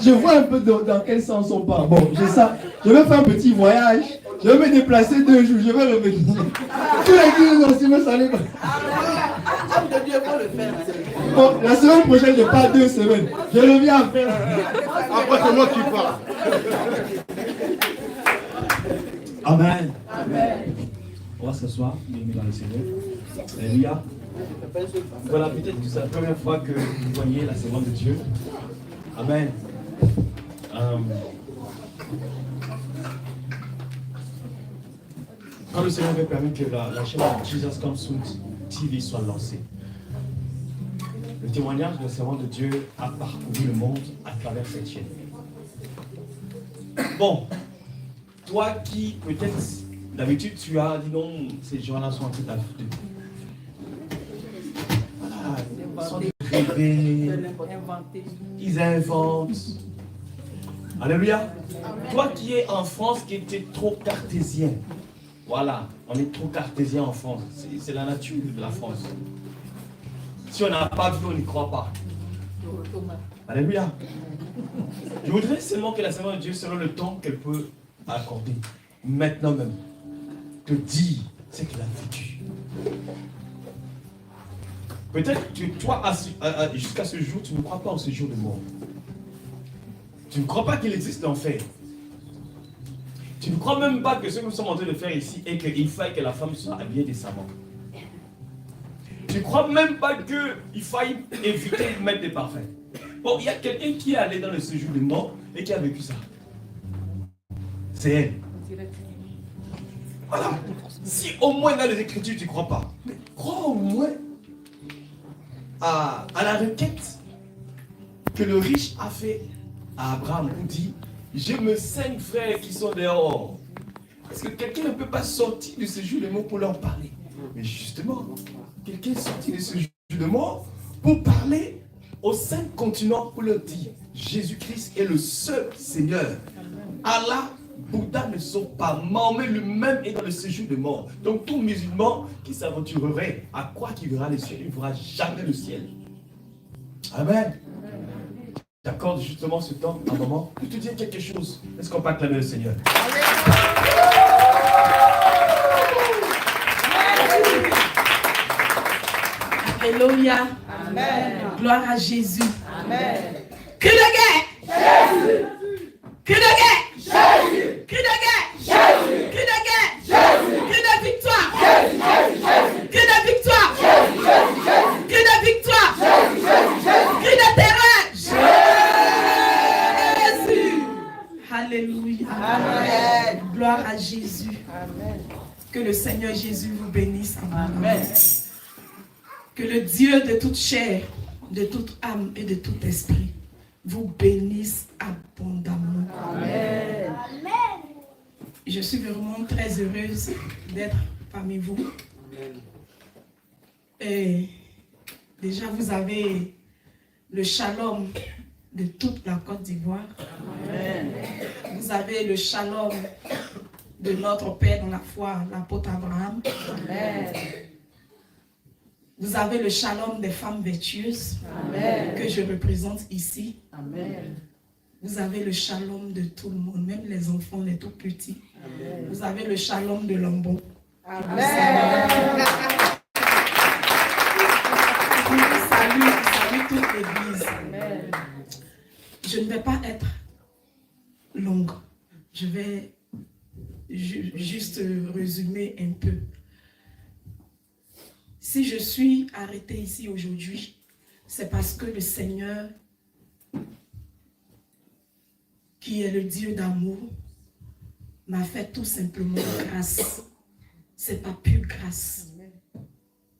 je vois un peu dans quel sens on part. Bon, j'ai ça. Je vais faire un petit voyage. Je vais me déplacer 2 jours. Je vais revenir. Tous les qui aussi me saluent. Homme de Dieu, il faut le faire. Bon, la semaine prochaine, je pars 2 semaines. Je reviens après. Après, c'est moi qui pars. Amen. Amen. On va s'asseoir, bien dans le Seigneur. Alléluia. Voilà, peut-être que c'est la première fois que vous voyez la semence de Dieu. Amen. Quand le Seigneur avait permis que la chaîne de Jesus Comes Soon TV soit lancée, le témoignage de la semence de Dieu a parcouru le monde à travers cette chaîne. Bon, toi qui peut-être d'habitude tu as dit non, ces gens-là sont en train d'ajouter. Ils sont rêvés, ils inventent. Alléluia. Toi qui es en France, qui était trop cartésien. Voilà, on est trop cartésien en France. C'est la nature de la France. Si on n'a pas vu, on n'y croit pas. Alléluia. Je voudrais seulement que la semence de Dieu, selon le temps qu'elle peut accorder, maintenant même, te dire ce qu'il a vécu. Peut-être que toi, jusqu'à ce jour, tu ne crois pas au séjour de mort. Tu ne crois pas qu'il existe l'enfer. Tu ne crois même pas que ce que nous sommes en train de faire ici est qu'il faille que la femme soit habillée décemment. Tu ne crois même pas qu'il faille éviter de mettre des parfums. Bon, il y a quelqu'un qui est allé dans le séjour de mort et qui a vécu ça. C'est elle. Voilà. Si au moins dans les Écritures tu ne crois pas, mais crois au moins à la requête que le riche a fait à Abraham. Il dit, j'ai mes 5 frères qui sont dehors. Est-ce que quelqu'un ne peut pas sortir de ce jour de mort pour leur parler? Mais justement, quelqu'un est sorti de ce jour de mort pour parler aux 5 continents, pour leur dire, Jésus-Christ est le seul Seigneur. Allah, Bouddha ne sont pas. Mahomet lui-même est dans le séjour de mort. Donc tout musulman qui s'aventurerait à croire qu'il verra le ciel, il ne verra jamais le ciel. Amen. J'accorde justement ce temps, un moment, pour te dire quelque chose. Est-ce qu'on peut acclamer le Seigneur? Alléluia. Amen. Gloire à Jésus. Amen. Cri de guerre. Jésus. Cri de guerre. Jésus. Cri de guerre. Jésus. Cri de guerre. Jésus. Cri de victoire. Jésus. Jésus. Cri de victoire. Jésus. Jésus. Cri de victoire. Jésus. Jésus. Cri de terreur. Jésus. Alléluia. Amen. Gloire à Jésus. Amen. Que le Seigneur Jésus vous bénisse. Amen. Que le Dieu de toute chair, de toute âme et de tout esprit vous bénisse abondamment. Amen. Je suis vraiment très heureuse d'être parmi vous. Et déjà, vous avez le shalom de toute la Côte d'Ivoire. Vous avez le shalom de notre Père dans la foi, l'apôtre Abraham. Amen. Vous avez le shalom des femmes vertueuses. Amen. Que je représente ici. Amen. Vous avez le shalom de tout le monde, même les enfants, les tout petits. Amen. Vous avez le shalom de Lambon. Amen. Salut toute l'église. Amen. Je ne vais pas être longue. Je vais juste résumer un peu. Si je suis arrêtée ici aujourd'hui, c'est parce que le Seigneur, qui est le Dieu d'amour, m'a fait tout simplement grâce. C'est pas pure grâce.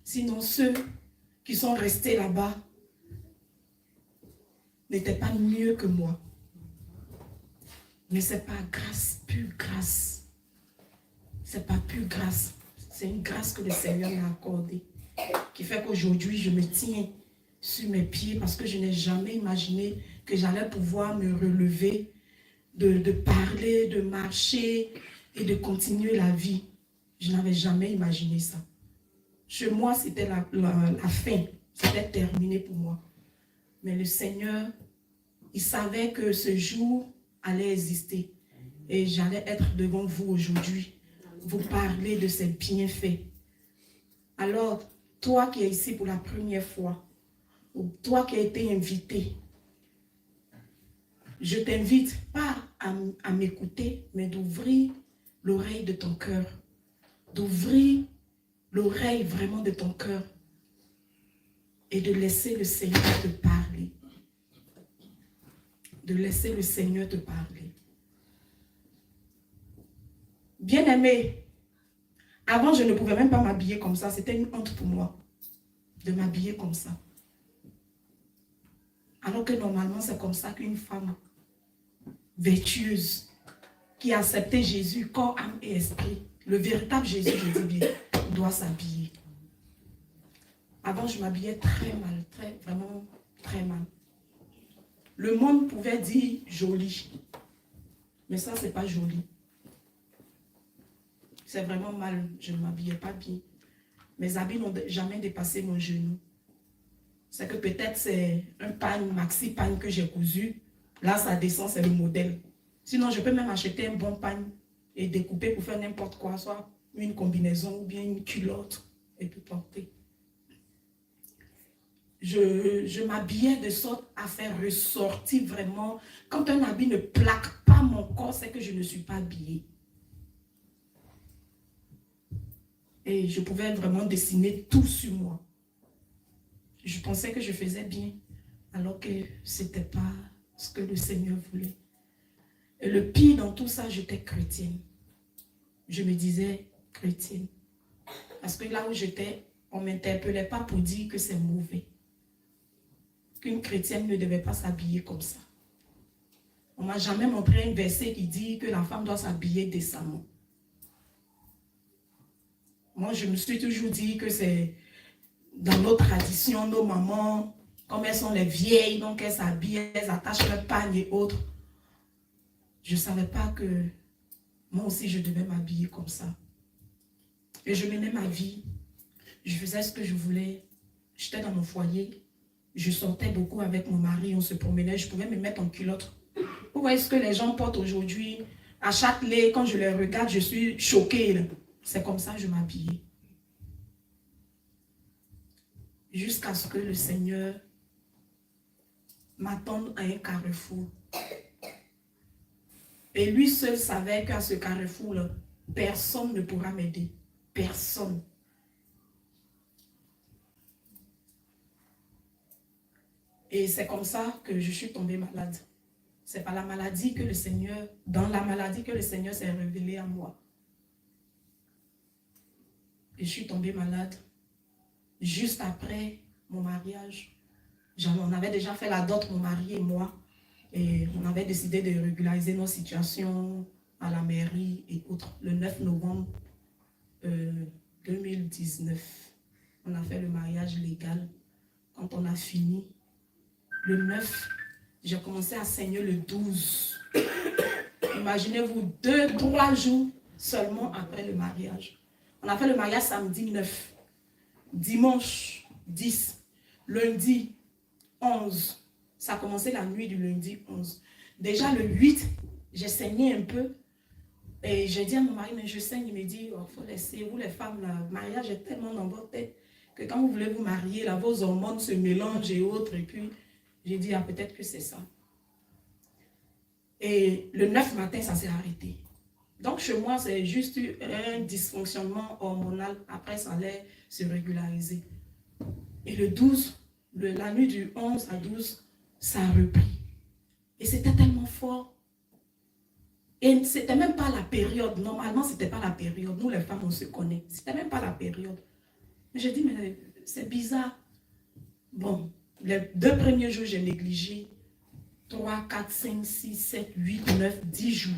Sinon, ceux qui sont restés là-bas n'étaient pas mieux que moi. Mais c'est pas grâce, pure grâce. C'est pas pure grâce. C'est une grâce que le Seigneur m'a accordée, qui fait qu'aujourd'hui, je me tiens sur mes pieds parce que je n'ai jamais imaginé que j'allais pouvoir me relever, de parler, de marcher et de continuer la vie. Je n'avais jamais imaginé ça. Chez moi, c'était la fin. C'était terminé pour moi. Mais le Seigneur il savait que ce jour allait exister. Et j'allais être devant vous aujourd'hui, vous parler de ses bienfaits. Alors, toi qui es ici pour la première fois, ou toi qui as été invité, je t'invite pas à m'écouter, mais d'ouvrir l'oreille de ton cœur, d'ouvrir l'oreille vraiment de ton cœur et de laisser le Seigneur te parler. De laisser le Seigneur te parler. Bien-aimé, avant je ne pouvais même pas m'habiller comme ça, c'était une honte pour moi de m'habiller comme ça. Alors que normalement c'est comme ça qu'une femme vertueuse qui a accepté Jésus, corps, âme et esprit, le véritable Jésus, je dis bien, doit s'habiller. Avant, je m'habillais très mal, vraiment très mal. Le monde pouvait dire joli, mais ça, c'est pas joli. C'est vraiment mal, je ne m'habillais pas bien. Mes habits n'ont jamais dépassé mon genou. C'est que peut-être c'est un pagne, maxi pagne que j'ai cousu. Là, ça descend, c'est le modèle. Sinon, je peux même acheter un bon pagne et découper pour faire n'importe quoi, soit une combinaison ou bien une culotte et puis porter. Je m'habillais de sorte à faire ressortir vraiment. Quand un habit ne plaque pas mon corps, c'est que je ne suis pas habillée. Et je pouvais vraiment dessiner tout sur moi. Je pensais que je faisais bien, alors que ce n'était pas ce que le Seigneur voulait. Et le pire dans tout ça, j'étais chrétienne. Je me disais chrétienne. Parce que là où j'étais, on ne m'interpellait pas pour dire que c'est mauvais. Qu'une chrétienne ne devait pas s'habiller comme ça. On ne m'a jamais montré un verset qui dit que la femme doit s'habiller décemment. Moi, je me suis toujours dit que c'est dans nos traditions, nos mamans, comme elles sont les vieilles, donc elles s'habillent, elles attachent leur pagne et autres. Je ne savais pas que moi aussi, je devais m'habiller comme ça. Et je menais ma vie. Je faisais ce que je voulais. J'étais dans mon foyer. Je sortais beaucoup avec mon mari, on se promenait, je pouvais me mettre en culotte. Vous voyez ce que les gens portent aujourd'hui? À Châtelet, quand je les regarde, je suis choquée. C'est comme ça que je m'habillais. Jusqu'à ce que le Seigneur m'attende à un carrefour. Et lui seul savait qu'à ce carrefour-là, personne ne pourra m'aider. Personne. Et c'est comme ça que je suis tombée malade. C'est par la maladie que le Seigneur, dans la maladie que le Seigneur s'est révélé à moi. Et je suis tombée malade juste après mon mariage. On avait déjà fait la dot, mon mari et moi. Et on avait décidé de régulariser nos situations à la mairie et autres. Le 9 novembre 2019, on a fait le mariage légal. Quand on a fini, le 9, j'ai commencé à saigner le 12. Imaginez-vous, 2-3 jours seulement après le mariage. On a fait le mariage samedi 9, dimanche 10, lundi 11. Ça a commencé la nuit du lundi 11. Déjà le 8, j'ai saigné un peu. Et j'ai dit à mon mari, mais je saigne. Il me dit, il faut laisser, vous les femmes, le mariage est tellement dans votre tête que quand vous voulez vous marier, là, vos hormones se mélangent et autres. Et puis, j'ai dit, ah, peut-être que c'est ça. Et le 9 matin, ça s'est arrêté. Donc, chez moi, c'est juste un dysfonctionnement hormonal. Après, ça allait se régulariser. Et le 12, la nuit du 11 à 12, ça a repris. Et c'était tellement fort. Et ce n'était même pas la période. Normalement, ce n'était pas la période. Nous, les femmes, on se connaît. Ce n'était même pas la période. Mais j'ai dit, mais c'est bizarre. Bon, les 2 premiers jours, j'ai négligé. 3, 4, 5, 6, 7, 8, 9, 10 jours.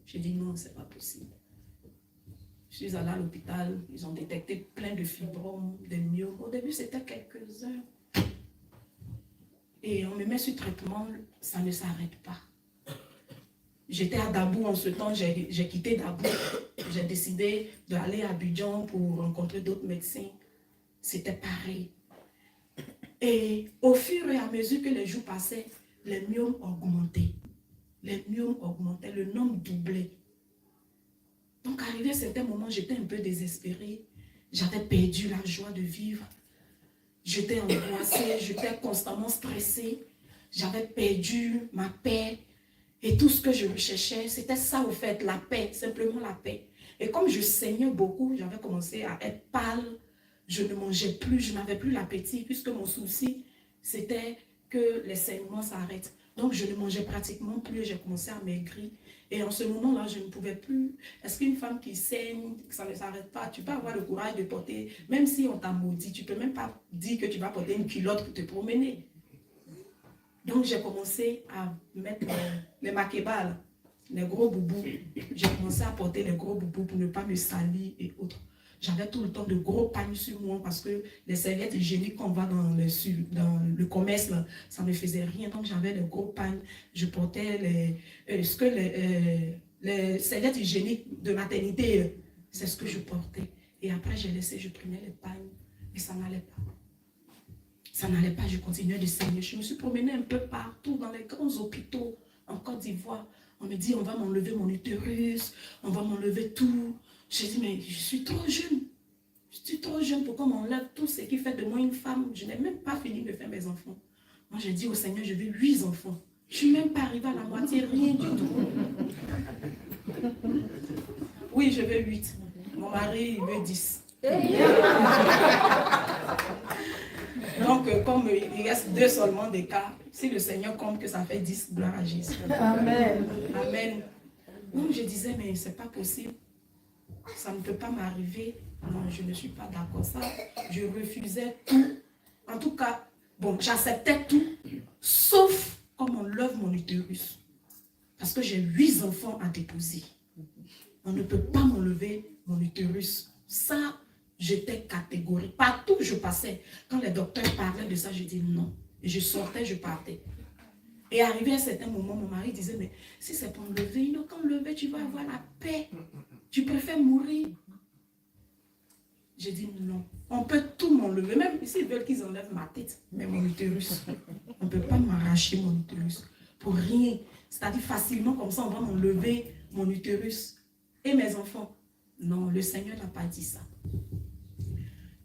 J'ai dit, non, ce n'est pas possible. Je suis allée à l'hôpital. Ils ont détecté plein de fibromes, des myomes. Au début, c'était quelques heures. Et on me met sur traitement, ça ne s'arrête pas. J'étais à Dabou en ce temps, j'ai quitté Dabou. J'ai décidé d'aller à Abidjan pour rencontrer d'autres médecins. C'était pareil. Et au fur et à mesure que les jours passaient, les myomes augmentaient. Les myomes augmentaient, le nombre doublait. Donc, arrivé à certains moments, j'étais un peu désespérée. J'avais perdu la joie de vivre. J'étais angoissée, j'étais constamment stressée. J'avais perdu ma paix. Et tout ce que je recherchais, c'était ça au fait, la paix, simplement la paix. Et comme je saignais beaucoup, j'avais commencé à être pâle. Je ne mangeais plus, je n'avais plus l'appétit, puisque mon souci, c'était que les saignements s'arrêtent. Donc, je ne mangeais pratiquement plus, j'ai commencé à maigrir. Et en ce moment-là, je ne pouvais plus. Est-ce qu'une femme qui saigne, ça ne s'arrête pas, tu peux avoir le courage de porter, même si on t'a maudit, tu ne peux même pas dire que tu vas porter une culotte pour te promener. Donc, j'ai commencé à mettre les makébas, les gros boubous. J'ai commencé à porter les gros boubous pour ne pas me salir et autres. J'avais tout le temps de gros pagnes sur moi parce que les serviettes hygiéniques qu'on va dans le commerce, là, ça ne faisait rien. Donc, j'avais des gros pagnes. Je portais les serviettes hygiéniques de maternité. C'est ce que je portais. Et après, j'ai laissé, je prenais les pagnes. Mais ça n'allait pas. Ça n'allait pas, je continuais de saigner. Je me suis promenée un peu partout dans les grands hôpitaux en Côte d'Ivoire. On me dit, on va m'enlever mon utérus, on va m'enlever tout. J'ai dit, mais je suis trop jeune. Je suis trop jeune pour qu'on m'enlève tout ce qui fait de moi une femme. Je n'ai même pas fini de faire mes enfants. Moi, j'ai dit au Seigneur, je veux 8 enfants. Je ne suis même pas arrivée à la moitié, rien du tout. Oui, je veux 8. Mon mari, il veut 10. Donc, comme il reste 2 seulement des cas, si le Seigneur compte que ça fait 10, gloire à Jésus. Amen. Amen. Donc, je disais, mais ce n'est pas possible. Ça ne peut pas m'arriver. Non, je ne suis pas d'accord. Ça, je refusais tout. En tout cas, bon, j'acceptais tout, sauf comme on lève mon utérus. Parce que j'ai 8 enfants à déposer. On ne peut pas m'enlever mon utérus. Ça, j'étais catégorique. Partout où je passais, quand les docteurs parlaient de ça, je dis non. Et je sortais, je partais. Et arrivé à un certain moment, mon mari disait, mais si c'est pour enlever, il n'a qu'à enlever, tu vas avoir la paix. Tu préfères mourir. J'ai dit non. On peut tout m'enlever. Même s'ils veulent qu'ils enlèvent ma tête, mais mon utérus. On ne peut pas m'arracher mon utérus. Pour rien. C'est-à-dire facilement comme ça, on va m'enlever mon utérus. Et mes enfants. Non, le Seigneur n'a pas dit ça.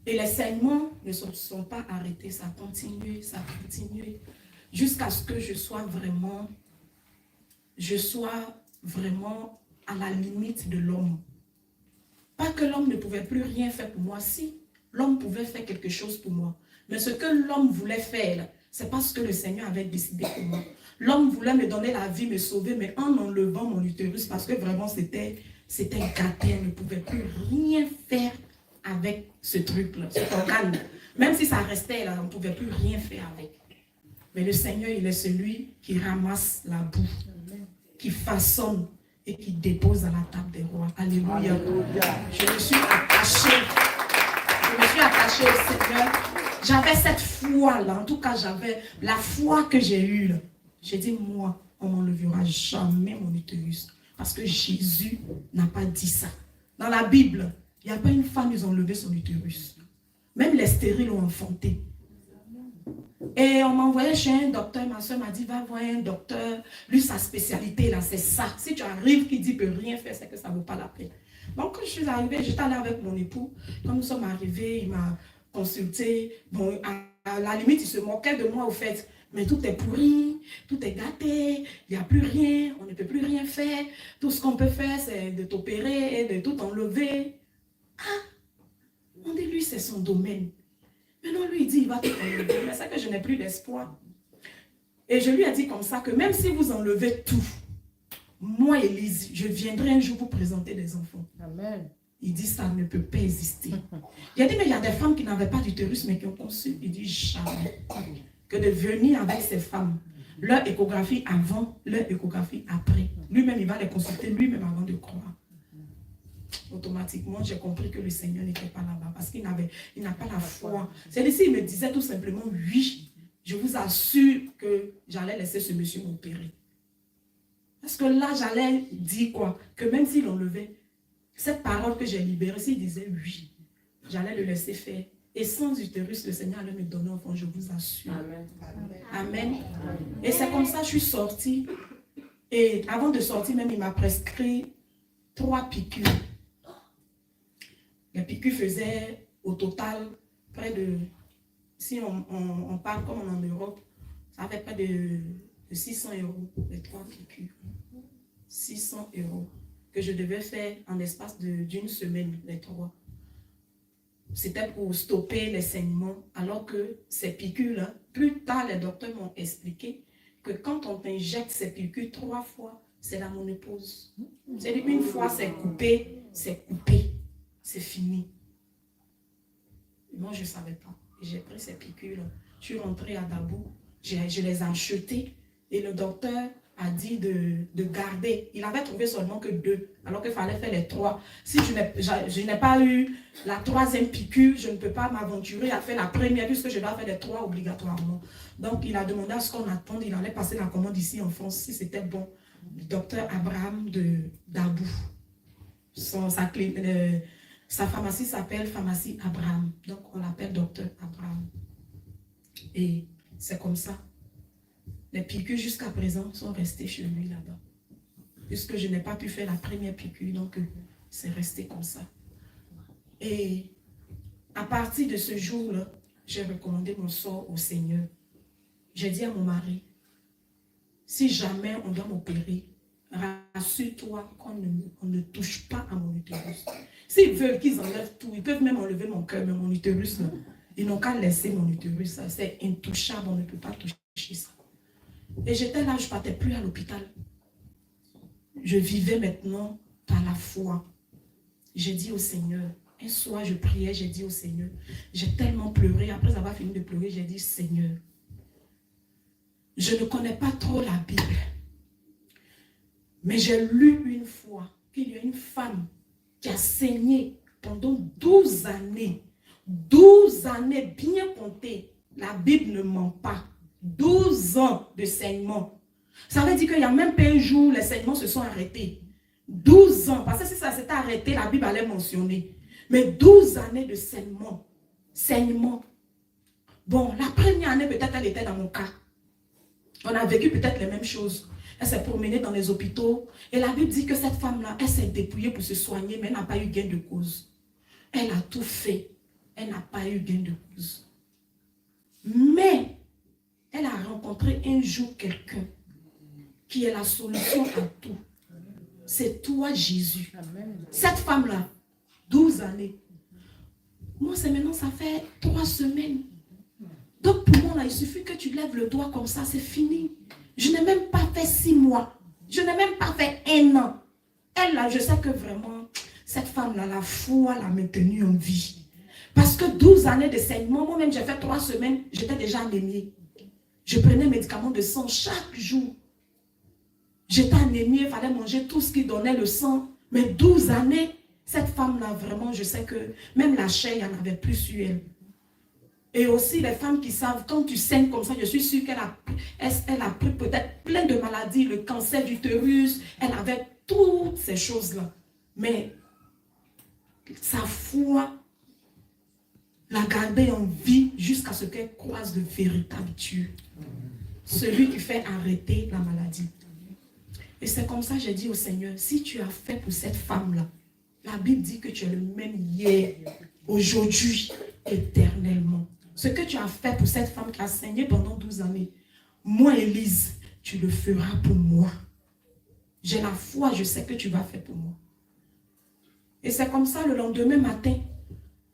Et les saignements ne se sont pas arrêtés. Ça a continué, jusqu'à ce que je sois vraiment à la limite de l'homme. Pas que l'homme ne pouvait plus rien faire pour moi. Si, l'homme pouvait faire quelque chose pour moi. Mais ce que l'homme voulait faire, c'est pas ce que le Seigneur avait décidé pour moi. L'homme voulait me donner la vie, me sauver, mais en enlevant mon utérus, parce que vraiment c'était gâté. Elle ne pouvait plus rien faire avec ce truc-là, cet organe. Même si ça restait là, on ne pouvait plus rien faire avec. Mais le Seigneur, il est celui qui ramasse la boue, qui façonne et qui dépose à la table des rois. Alléluia. Alléluia. Je me suis attachée au Seigneur. J'avais cette foi-là. En tout cas, j'avais la foi que j'ai eue. J'ai dit, moi, on ne m'enlèvera jamais mon utérus. Parce que Jésus n'a pas dit ça. Dans la Bible, il n'y a pas une femme qui a enlevé son utérus. Même les stériles l'ont enfanté. Et on m'a envoyé chez un docteur. Ma soeur m'a dit, va voir un docteur. Lui, sa spécialité, là, c'est ça. Si tu arrives qui dit qu'il ne peut rien faire, c'est que ça ne vaut pas la peine. Donc, quand je suis arrivée, j'étais allée avec mon époux. Quand nous sommes arrivés, il m'a consulté. Bon, à la limite, il se moquait de moi, au fait. Mais tout est pourri, tout est gâté, il n'y a plus rien, on ne peut plus rien faire. Tout ce qu'on peut faire, c'est de t'opérer et de tout enlever. Ah, on dit, lui, c'est son domaine. Maintenant, lui, il dit, il va tout enlever. Mais c'est que je n'ai plus d'espoir. Et je lui ai dit comme ça que même si vous enlevez tout, moi, Élise, je viendrai un jour vous présenter des enfants. Amen. Il dit, ça ne peut pas exister. Il a dit, mais il y a des femmes qui n'avaient pas d'utérus, mais qui ont conçu. Il dit, jamais. Que de venir avec ces femmes, leur échographie avant, leur échographie après. Lui-même, il va les consulter lui-même avant de croire. Automatiquement, j'ai compris que le Seigneur n'était pas là-bas parce qu'il n'a pas la foi. C'est-à-dire, il me disait tout simplement, oui, je vous assure que j'allais laisser ce monsieur m'opérer. Parce que là, j'allais dire quoi? Que même s'il enlevait, cette parole que j'ai libérée, s'il disait oui, j'allais le laisser faire Et sans utérus, le Seigneur allait me donner un enfant, je vous assure. Amen. Amen. Et c'est comme ça que je suis sortie. Et avant de sortir, même, il m'a prescrit 3 piqûres. Les piqûres faisaient au total près de, si on parle comme en Europe, ça fait près de 600 €, les 3 piqûres. 600 € que je devais faire en l'espace d'une semaine, les 3. C'était pour stopper les saignements, alors que ces piqûres-là, plus tard, les docteurs m'ont expliqué que quand on t'injecte ces piqûres 3 fois, c'est la ménopause. C'est-à-dire une fois c'est coupé, c'est fini. Moi, je ne savais pas. J'ai pris ces piqûres-là. Je suis rentrée à Dabou, je les ai achetées et le docteur a dit de garder. Il avait trouvé seulement que 2, alors qu'il fallait faire les 3. Si je n'ai pas eu la 3e piqûre, je ne peux pas m'aventurer à faire la première, puisque je dois faire les 3 obligatoirement. Donc, il a demandé à ce qu'on attende. Il allait passer la commande ici en France, si c'était bon. Le docteur Abraham de Dabou. Sa pharmacie s'appelle Pharmacie Abraham. Donc, on l'appelle docteur Abraham. Et c'est comme ça. Les piqûres jusqu'à présent sont restées chez lui là-bas. Puisque je n'ai pas pu faire la première piqûre, donc c'est resté comme ça. Et à partir de ce jour-là, j'ai recommandé mon sort au Seigneur. J'ai dit à mon mari, si jamais on doit m'opérer, rassure-toi qu'on ne touche pas à mon utérus. S'ils veulent qu'ils enlèvent tout, ils peuvent même enlever mon cœur, mais mon utérus, là, ils n'ont qu'à laisser mon utérus. C'est intouchable, on ne peut pas toucher ça. Et j'étais là, je ne partais plus à l'hôpital. Je vivais maintenant par la foi. J'ai dit au Seigneur, un soir je priais, j'ai dit au Seigneur, j'ai tellement pleuré, après avoir fini de pleurer, j'ai dit, Seigneur, je ne connais pas trop la Bible, mais j'ai lu une fois qu'il y a une femme qui a saigné pendant 12 années. 12 années bien comptées. La Bible ne ment pas. 12 ans de saignement. Ça veut dire qu'il n'y a même pas un jour où les saignements se sont arrêtés. 12 ans. Parce que si ça s'était arrêté, la Bible allait mentionner. Mais 12 années de saignement. Saignement. Bon, la première année, peut-être, elle était dans mon cas. On a vécu peut-être les mêmes choses. Elle s'est promenée dans les hôpitaux. Et la Bible dit que cette femme-là, elle s'est dépouillée pour se soigner, mais elle n'a pas eu gain de cause. Elle a tout fait. Elle n'a pas eu gain de cause. Mais, elle a rencontré un jour quelqu'un qui est la solution à tout. C'est toi, Jésus. Cette femme-là, 12 années. Moi, c'est maintenant, ça fait 3 semaines. Donc, pour moi, là, il suffit que tu lèves le doigt comme ça, c'est fini. Je n'ai même pas fait 6 mois. Je n'ai même pas fait 1 an. Elle, là, je sais que vraiment, cette femme-là, la foi l'a maintenue en vie. Parce que 12 années de saignement, moi-même, j'ai fait 3 semaines, j'étais déjà anémiée. Je prenais médicaments de sang chaque jour. J'étais anémiée, il fallait manger tout ce qui donnait le sang. Mais 12 années, cette femme-là, vraiment, je sais que même la chair, il n'y en avait plus sur elle. Et aussi, les femmes qui savent, quand tu saignes comme ça, je suis sûre qu'elle a pris peut-être plein de maladies, le cancer d'utérus, elle avait toutes ces choses-là. Mais sa foi l'a gardée en vie jusqu'à ce qu'elle croise le véritable Dieu. Celui qui fait arrêter la maladie. Et c'est comme ça que j'ai dit au Seigneur, si tu as fait pour cette femme-là, la Bible dit que tu es le même hier, aujourd'hui, éternellement. Ce que tu as fait pour cette femme qui a saigné pendant 12 années, moi, Élise, tu le feras pour moi. J'ai la foi, je sais que tu vas faire pour moi. Et c'est comme ça, le lendemain matin,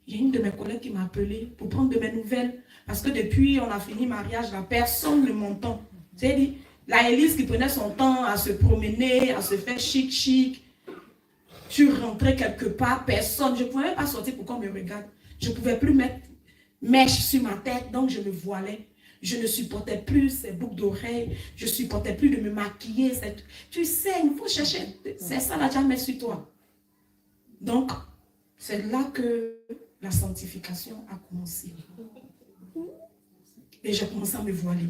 il y a une de mes collègues qui m'a appelé pour prendre de mes nouvelles. Parce que depuis, on a fini le mariage, la personne ne m'entend. C'est-à-dire, la Élise qui prenait son temps à se promener, à se faire chic. Je rentrais quelque part, personne. Je ne pouvais même pas sortir pour qu'on me regarde. Je ne pouvais plus mettre mèche sur ma tête, donc je me voilais. Je ne supportais plus ces boucles d'oreilles. Je ne supportais plus de me maquiller. Tu sais, il faut chercher. C'est ça là, jamais sur toi. Donc, c'est là que la sanctification a commencé. Et j'ai commencé à me voiler.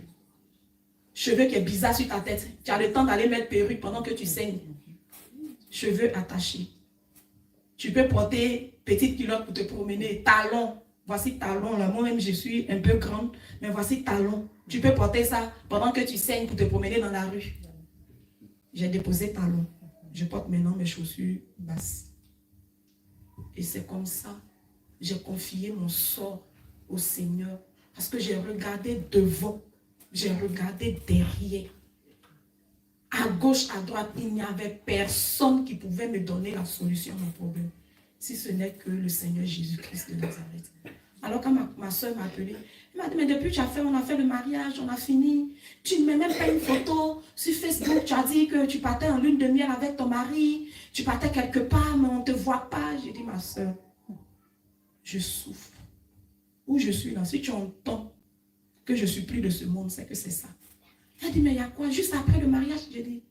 Cheveux qui est bizarre sur ta tête. Tu as le temps d'aller mettre perruque pendant que tu saignes. Cheveux attachés. Tu peux porter petite culotte pour te promener, talons. voici talon, là, moi-même je suis un peu grande, mais voici talon. Tu peux porter ça pendant que tu saignes pour te promener dans la rue. J'ai déposé talon. Je porte maintenant mes chaussures basses. Et c'est comme ça, j'ai confié mon sort au Seigneur. Parce que j'ai regardé devant, j'ai regardé derrière. À gauche, à droite, il n'y avait personne qui pouvait me donner la solution à mon problème. Si ce n'est que le Seigneur Jésus-Christ de Nazareth. Alors quand ma soeur m'a appelé, elle m'a dit, mais depuis que on a fait le mariage, on a fini. Tu ne mets même pas une photo sur Facebook. Tu as dit que tu partais en lune de miel avec ton mari. Tu partais quelque part, mais on ne te voit pas. J'ai dit, ma soeur, je souffre. Où je suis là, si tu entends que je suis plus de ce monde, c'est que c'est ça. Elle a dit, mais il y a quoi? Juste après le mariage, j'ai dit,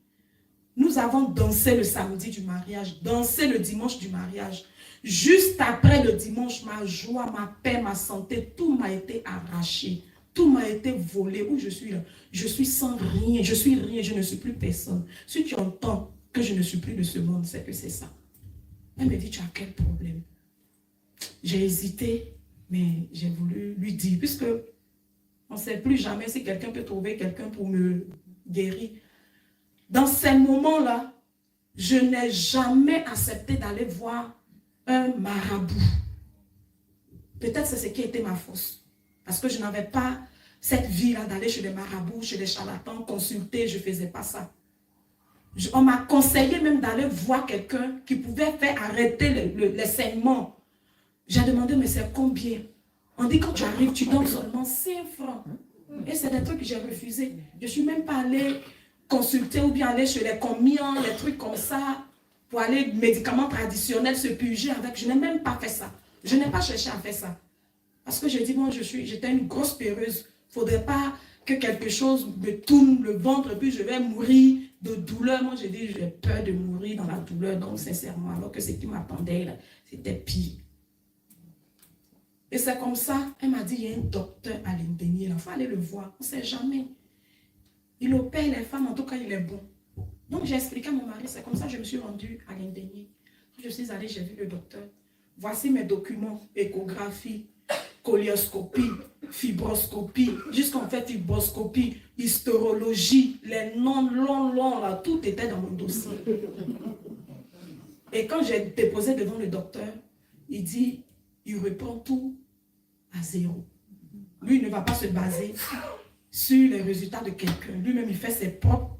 nous avons dansé le samedi du mariage, dansé le dimanche du mariage. Juste après le dimanche, ma joie, ma paix, ma santé, tout m'a été arraché. Tout m'a été volé. Où je suis là? Je suis sans rien. Je suis rien. Je ne suis plus personne. Si tu entends que je ne suis plus de ce monde, c'est que c'est ça. Elle me dit, tu as quel problème? J'ai hésité, mais j'ai voulu lui dire, puisque on ne sait plus jamais si quelqu'un peut trouver quelqu'un pour me guérir. Dans ces moments-là, je n'ai jamais accepté d'aller voir un marabout. Peut-être c'est ce qui était ma force. Parce que je n'avais pas cette vie-là d'aller chez les marabouts, chez les charlatans, consulter, je ne faisais pas ça. On m'a conseillé même d'aller voir quelqu'un qui pouvait faire arrêter les saignements. J'ai demandé, mais c'est combien? On dit quand tu arrives, tu donnes seulement 5 francs. Et c'est des trucs que j'ai refusés. Je ne suis même pas allée consulter ou bien aller chez les commiens, les trucs comme ça, pour aller médicaments traditionnels, se puger avec. Je n'ai même pas fait ça. Je n'ai pas cherché à faire ça. Parce que j'ai dit, bon, j'étais une grosse peureuse. Il ne faudrait pas que quelque chose me tourne le ventre, puis je vais mourir de douleur. Moi, j'ai dit, j'ai peur de mourir dans la douleur, donc sincèrement, alors que ce qui m'attendait, là, c'était pire. Et c'est comme ça, elle m'a dit, il y a un docteur à l'Indénié, il faut aller le voir, on ne sait jamais. Il opère les femmes, en tout cas, il est bon. Donc, j'ai expliqué à mon mari, c'est comme ça que je me suis rendue à l'Indénié. Je suis allée, j'ai vu le docteur. Voici mes documents, échographie, colioscopie, fibroscopie, jusqu'en fait fibroscopie, histérologie, les noms longs, là, tout était dans mon dossier. Et quand j'ai déposé devant le docteur, il dit, il reprend tout à zéro. Lui, il ne va pas se baser sur les résultats de quelqu'un. Lui-même, il fait ses propres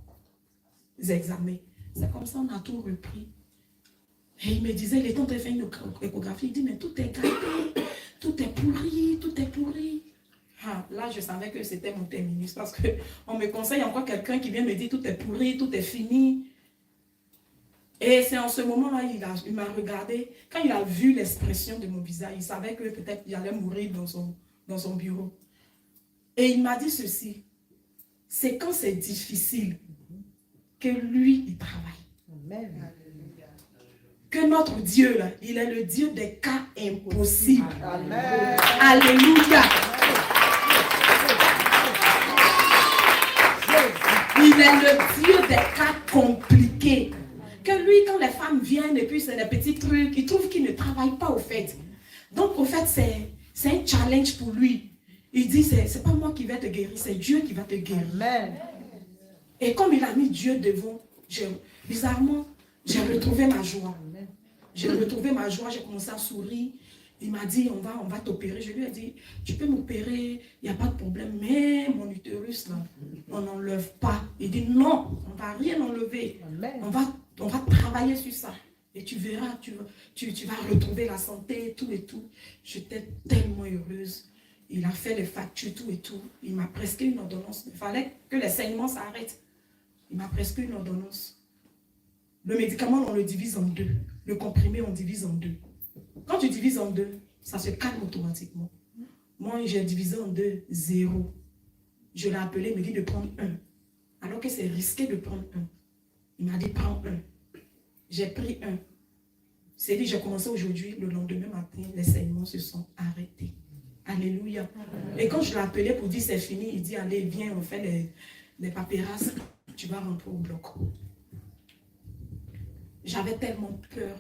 examens. C'est comme ça qu'on a tout repris. Et il me disait, il est temps de faire une échographie. Il dit, mais tout est gâté, tout est pourri, tout est pourri. Ah, là, je savais que c'était mon terminus parce qu'on me conseille encore quelqu'un qui vient me dire, tout est pourri, tout est fini. Et c'est en ce moment-là, il m'a regardé. Quand il a vu l'expression de mon visage, il savait que peut-être j'allais mourir dans son bureau. Et il m'a dit ceci, c'est quand c'est difficile que lui, il travaille. Amen. Que notre Dieu, là, il est le Dieu des cas impossibles. Amen. Alléluia. Il est le Dieu des cas compliqués. Que lui, quand les femmes viennent et puis c'est des petits trucs, il trouve qu'il ne travaille pas au fait. Donc au fait, c'est un challenge pour lui. Il dit, c'est pas moi qui vais te guérir, c'est Dieu qui va te guérir. Amen. Et comme il a mis Dieu devant, bizarrement, j'ai retrouvé ma joie. J'ai retrouvé ma joie, j'ai commencé à sourire. Il m'a dit, on va t'opérer. Je lui ai dit, tu peux m'opérer, il n'y a pas de problème. Mais mon utérus, là, on n'enlève pas. Il dit, non, on ne va rien enlever. On va travailler sur ça. Et tu verras, tu vas retrouver la santé, tout et tout. J'étais tellement heureuse. Il a fait les factures, tout et tout. Il m'a prescrit une ordonnance. Il fallait que les saignements s'arrêtent. Il m'a prescrit une ordonnance. Le médicament, on le divise en 2. Le comprimé, on divise en 2. Quand tu divises en 2, ça se calme automatiquement. Moi, j'ai divisé en 2, 0. Je l'ai appelé, il me dit de prendre 1. Alors que c'est risqué de prendre 1. Il m'a dit, prends 1. J'ai pris 1. C'est dit, j'ai commencé aujourd'hui, le lendemain matin, les saignements se sont arrêtés. Alléluia. Et quand je l'ai appelé pour dire c'est fini, il dit, allez, viens, on fait les papérasses, tu vas rentrer au bloc. J'avais tellement peur.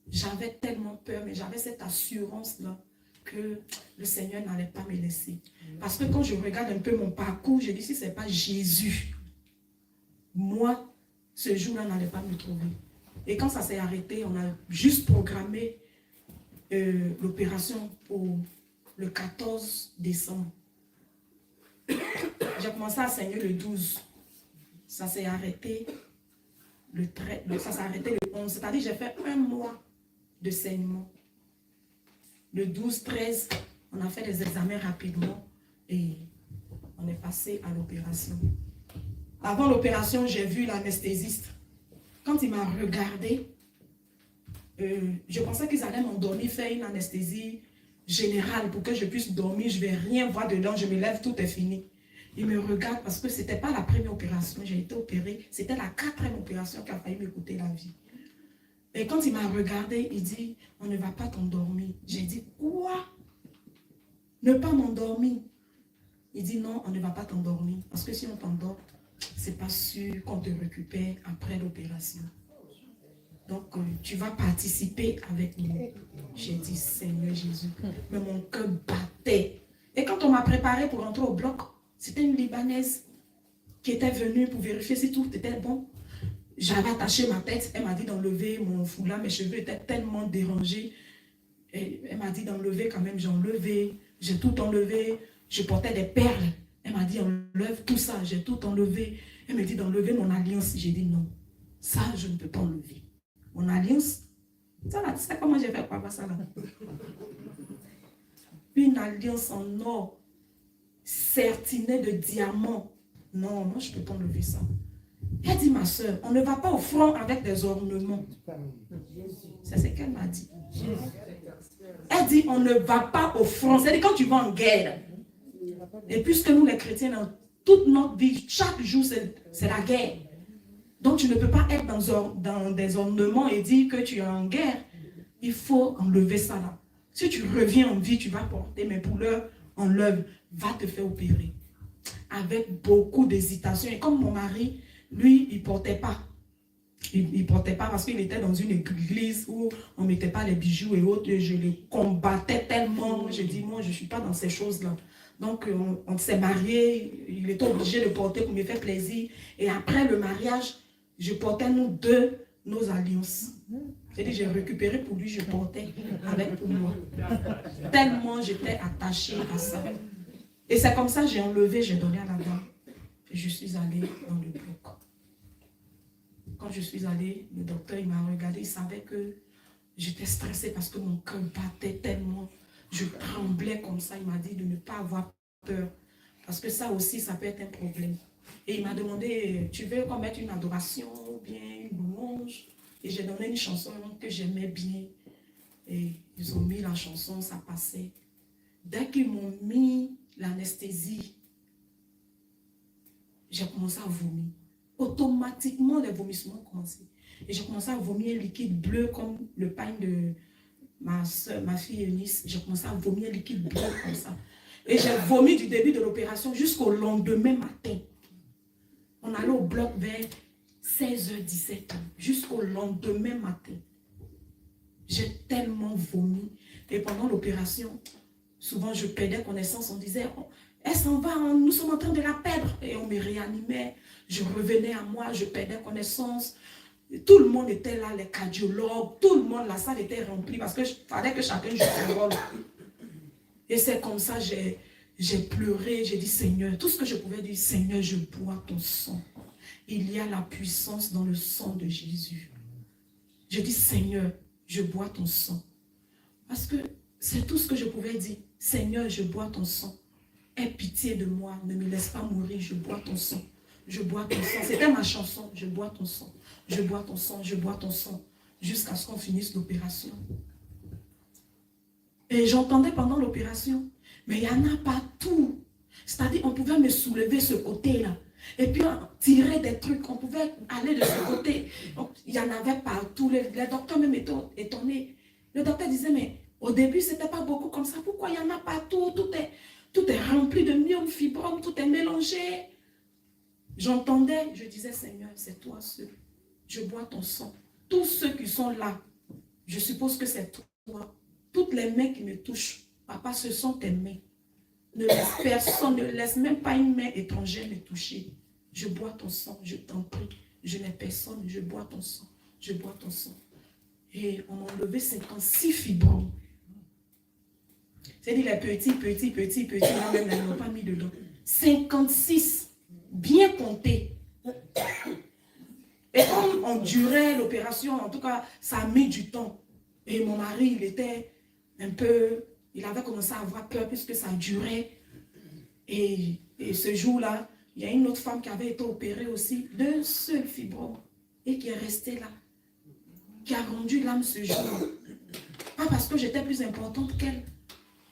J'avais tellement peur, mais j'avais cette assurance-là que le Seigneur n'allait pas me laisser. Parce que quand je regarde un peu mon parcours, je dis, si ce n'est pas Jésus, moi, ce jour-là n'allait pas me trouver. Et quand ça s'est arrêté, on a juste programmé l'opération pour le 14 décembre. J'ai commencé à saigner le 12. Ça s'est arrêté le 13, ça s'est arrêté le 11. C'est-à-dire j'ai fait 1 mois de saignement. Le 12, 13, on a fait les examens rapidement et on est passé à l'opération. Avant l'opération, j'ai vu l'anesthésiste. Quand il m'a regardé, je pensais qu'ils allaient m'endormir, faire une anesthésie générale pour que je puisse dormir. Je ne vais rien voir dedans, je me lève, tout est fini. Il me regarde parce que ce n'était pas la première opération, j'ai été opérée. C'était la 4e opération qui a failli me coûter la vie. Et quand il m'a regardé, il dit, on ne va pas t'endormir. J'ai dit, quoi? Ne pas m'endormir. Il dit, non, on ne va pas t'endormir. Parce que si on t'endort, ce n'est pas sûr qu'on te récupère après l'opération. Donc, tu vas participer avec nous. J'ai dit, Seigneur Jésus. Mais mon cœur battait. Et quand on m'a préparé pour rentrer au bloc, c'était une Libanaise qui était venue pour vérifier si tout était bon. J'avais attaché ma tête. Elle m'a dit d'enlever mon foulard. Mes cheveux étaient tellement dérangés. Et elle m'a dit d'enlever quand même. J'ai enlevé. J'ai tout enlevé. Je portais des perles. Elle m'a dit enlève tout ça. J'ai tout enlevé. Elle me dit d'enlever mon alliance. J'ai dit non. Ça, je ne peux pas enlever. Mon alliance. Ça là, tu sais comment j'ai fait quoi ça là? Une alliance en or. Certinée de diamants. Non, moi je ne peux pas enlever ça. Elle dit, ma soeur, on ne va pas au front avec des ornements. C'est ce qu'elle m'a dit. Elle dit, on ne va pas au front. C'est-à-dire quand tu vas en guerre. Et puisque nous les chrétiens, dans toute notre vie, chaque jour, c'est la guerre. Donc tu ne peux pas être dans des ornements et dire que tu es en guerre. Il faut enlever ça là. Si tu reviens en vie, tu vas porter, mais pour l'heure, enlève, va te faire opérer. Avec beaucoup d'hésitation. Et comme mon mari, lui, il ne portait pas. Il ne portait pas parce qu'il était dans une église où on ne mettait pas les bijoux et autres. Et je les combattais tellement. Je dis, moi, je ne suis pas dans ces choses-là. Donc, on s'est mariés. Il était obligé de porter pour me faire plaisir. Et après le mariage, je portais nous deux nos alliances. C'est-à-dire, j'ai récupéré pour lui, je portais avec pour moi. Tellement j'étais attachée à ça. Et c'est comme ça que j'ai enlevé, j'ai donné à la dame. Et je suis allée dans le bloc. Quand je suis allée, le docteur, il m'a regardé, il savait que j'étais stressée parce que mon cœur battait tellement. Je tremblais comme ça. Il m'a dit de ne pas avoir peur. Parce que ça aussi, ça peut être un problème. Et il m'a demandé, tu veux qu'on mette une adoration ou bien une louange? Et j'ai donné une chanson que j'aimais bien. Et ils ont mis la chanson, ça passait. Dès qu'ils m'ont mis l'anesthésie, j'ai commencé à vomir. Automatiquement, les vomissements ont commencé. Et j'ai commencé à vomir un liquide bleu comme le pain de ma soeur, ma fille Eunice. J'ai commencé à vomir un liquide bleu comme ça. Et j'ai vomi du début de l'opération jusqu'au lendemain matin. On allait au bloc vers 16h17, jusqu'au lendemain matin. J'ai tellement vomi. Et pendant l'opération, souvent je perdais connaissance. On disait, oh, elle s'en va, nous sommes en train de la perdre. Et on me réanimait. Je revenais à moi, je perdais connaissance. Tout le monde était là, les cardiologues, tout le monde, la salle était remplie parce qu'il fallait que chacun joue son rôle. Et c'est comme ça, j'ai pleuré, j'ai dit, Seigneur, tout ce que je pouvais dire, Seigneur, je bois ton sang. Il y a la puissance dans le sang de Jésus. Je dis, Seigneur, je bois ton sang. Parce que c'est tout ce que je pouvais dire. Seigneur, je bois ton sang. Aie pitié de moi, ne me laisse pas mourir, je bois ton sang. Je bois ton sang. C'était ma chanson, je bois ton sang. Je bois ton sang, je bois ton sang. Jusqu'à ce qu'on finisse l'opération. Et j'entendais pendant l'opération, mais il n'y en a pas tout. C'est-à-dire, on pouvait me soulever ce côté-là. Et puis, on tirait des trucs, on pouvait aller de ce côté. Donc, il y en avait partout. Les docteurs même étaient étonnés. Le docteur disait, mais au début, ce n'était pas beaucoup comme ça. Pourquoi il y en a partout? Tout est rempli de myome, fibrome, tout est mélangé. J'entendais, je disais, Seigneur, c'est toi seul. Je bois ton sang. Tous ceux qui sont là, je suppose que c'est toi. Toutes les mains qui me touchent, Papa, ce sont tes mains. Ne laisse personne, ne laisse même pas une main étrangère me toucher. Je bois ton sang, je t'en prie. Je n'ai personne, je bois ton sang. Je bois ton sang. Et on m'a enlevé 56 fibromes. C'est-à-dire les petits, là même, ils n'ont pas mis dedans. 56, bien compté. Et comme on durait l'opération, en tout cas, ça a mis du temps. Et mon mari, il était un peu, il avait commencé à avoir peur puisque ça durait. Et ce jour-là, il y a une autre femme qui avait été opérée aussi d'un seul fibrome et qui est restée là, qui a rendu l'âme ce jour. Pas parce que j'étais plus importante qu'elle.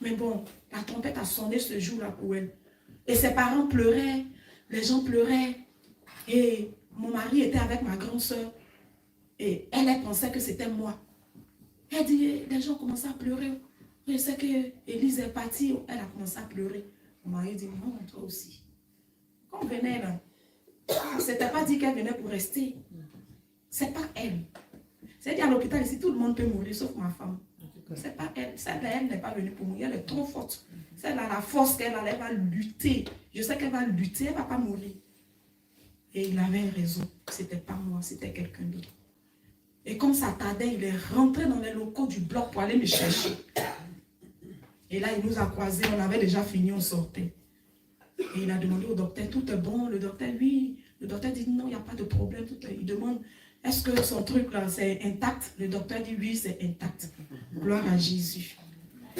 Mais bon, la trompette a sonné ce jour-là pour elle. Et ses parents pleuraient, les gens pleuraient. Et mon mari était avec ma grande soeur. Et elle pensait que c'était moi. Elle dit, les gens commençaient à pleurer. Je sais que Élise est partie, elle a commencé à pleurer. Mon mari dit, non, toi aussi. Quand on venait là, c'était pas dit qu'elle venait pour rester. C'est pas elle. C'est-à-dire à l'hôpital ici, tout le monde peut mourir, sauf ma femme. C'est pas elle. Celle-là, elle n'est pas venue pour mourir. Elle est trop forte. Celle-là, la force qu'elle a, elle va lutter. Je sais qu'elle va lutter, elle ne va pas mourir. Et il avait raison. C'était pas moi, c'était quelqu'un d'autre. Et comme ça tardait, il est rentré dans les locaux du bloc pour aller me chercher. Et là, il nous a croisés. On avait déjà fini, on sortait. Et il a demandé au docteur, tout est bon? Le docteur, oui. Le docteur dit, non, il n'y a pas de problème. Il demande, est-ce que son truc là, c'est intact? Le docteur dit, oui, c'est intact. Gloire à Jésus.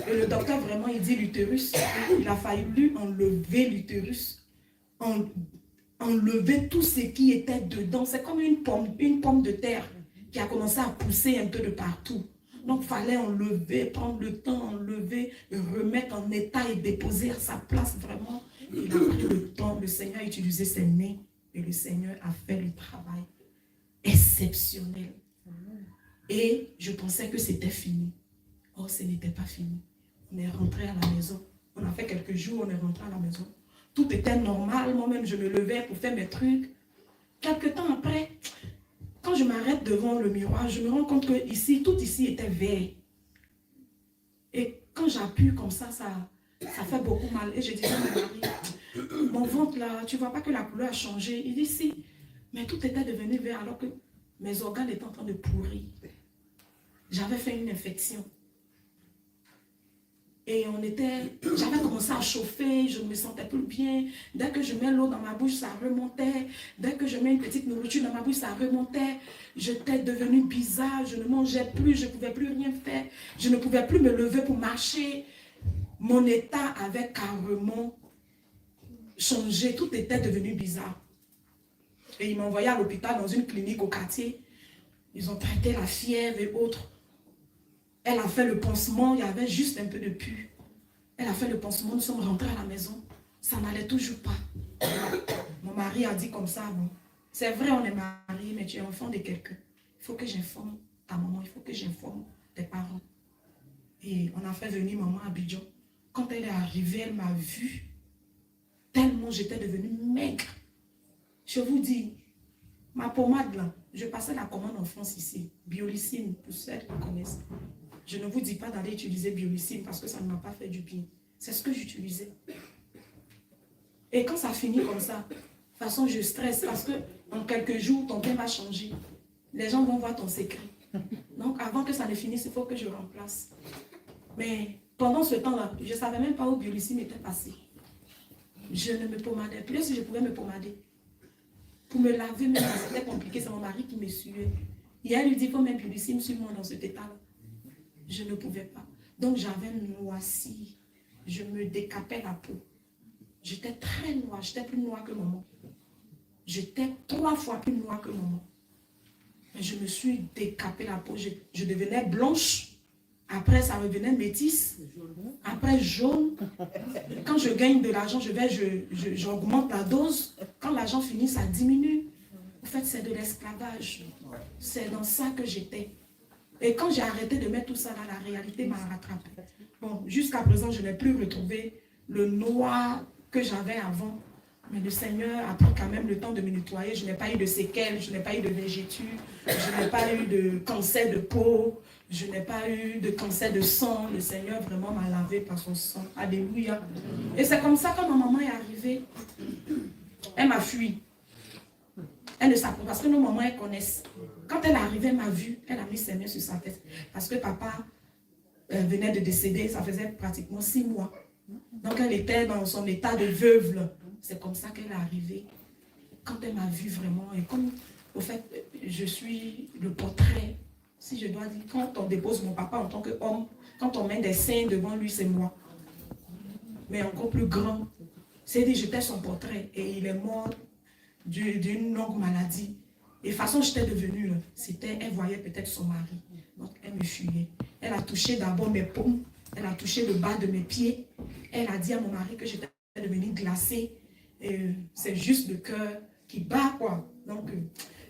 Et le docteur, vraiment, il dit l'utérus. Il a fallu enlever l'utérus. Enlever tout ce qui était dedans. C'est comme une pomme de terre qui a commencé à pousser un peu de partout. Donc, il fallait enlever, prendre le temps, enlever, remettre en état et déposer à sa place. Vraiment, il a pris le temps. Le Seigneur a utilisé ses mains et le Seigneur a fait le travail exceptionnel. Et je pensais que c'était fini. Oh, ce n'était pas fini. On est rentré à la maison. On a fait quelques jours, on est rentré à la maison. Tout était normal. Moi-même, je me levais pour faire mes trucs. Quelques temps après, quand je m'arrête devant le miroir, je me rends compte que ici, tout ici était vert. Et quand j'appuie comme ça fait beaucoup mal. Et je disais à mon mari, mon ventre là, tu ne vois pas que la couleur a changé? Il dit si. Mais tout était devenu vert alors que mes organes étaient en train de pourrir. J'avais fait une infection. Et j'avais commencé à chauffer, je ne me sentais plus bien. Dès que je mets l'eau dans ma bouche, ça remontait. Dès que je mets une petite nourriture dans ma bouche, ça remontait. J'étais devenue bizarre, je ne mangeais plus, je ne pouvais plus rien faire. Je ne pouvais plus me lever pour marcher. Mon état avait carrément changé, tout était devenu bizarre. Et ils m'ont envoyé à l'hôpital dans une clinique au quartier. Ils ont traité la fièvre et autres. Elle a fait le pansement, il y avait juste un peu de pus. Elle a fait le pansement, nous sommes rentrés à la maison. Ça n'allait toujours pas. Mon mari a dit comme ça, bon, c'est vrai on est mariés, mais tu es enfant de quelqu'un. Il faut que j'informe ta maman, il faut que j'informe tes parents. Et on a fait venir maman à Abidjan. Quand elle est arrivée, elle m'a vue. Tellement j'étais devenue maigre. Je vous dis, ma pommade là, je passais la commande en France ici. Biolycine, pour ceux qui connaissent. Je ne vous dis pas d'aller utiliser Biolycine parce que ça ne m'a pas fait du bien. C'est ce que j'utilisais. Et quand ça finit comme ça, de toute façon, je stresse parce que en quelques jours, ton bien va changer. Les gens vont voir ton secret. Donc, avant que ça ne finisse, il faut que je remplace. Mais pendant ce temps-là, je ne savais même pas où Biolycine était passé. Je ne me pommadais plus si je pouvais me pommader. Pour me laver, même, c'était compliqué. C'est mon mari qui me suivait. Et elle lui dit, il faut mettre Biolycine sur moi dans cet état-là. Je ne pouvais pas. Donc j'avais noirci. Je me décapais la peau. J'étais très noire. J'étais plus noire que maman. J'étais 3 fois plus noire que maman. Mais je me suis décapé la peau. Je devenais blanche. Après, ça revenait métisse. Après, jaune. Quand je gagne de l'argent, j'augmente la dose. Quand l'argent finit, ça diminue. En fait, c'est de l'esclavage. C'est dans ça que j'étais. Et quand j'ai arrêté de mettre tout ça là, la réalité m'a rattrapé. Bon, jusqu'à présent, je n'ai plus retrouvé le noir que j'avais avant. Mais le Seigneur a pris quand même le temps de me nettoyer. Je n'ai pas eu de séquelles, je n'ai pas eu de végéture, je n'ai pas eu de cancer de peau, je n'ai pas eu de cancer de sang. Le Seigneur vraiment m'a lavé par son sang. Alléluia. Et c'est comme ça que ma maman est arrivée. Elle m'a fui. Elle ne s'apprend parce que nos mamans, elles connaissent. Quand elle est arrivée, elle m'a vue, elle a mis ses mains sur sa tête. Parce que papa venait de décéder, ça faisait pratiquement 6 mois. Donc elle était dans son état de veuve. Là. C'est comme ça qu'elle est arrivée. Quand elle m'a vue vraiment, et comme au fait, je suis le portrait, si je dois dire, quand on dépose mon papa en tant qu'homme, quand on met des seins devant lui, c'est moi. Mais encore plus grand. C'est-à-dire, j'étais son portrait et il est mort d'une longue maladie. Et de toute façon, j'étais devenue, elle voyait peut-être son mari. Donc, elle me fuyait. Elle a touché d'abord mes paumes, elle a touché le bas de mes pieds. Elle a dit à mon mari que j'étais devenue glacée. C'est juste le cœur qui bat, quoi. Donc,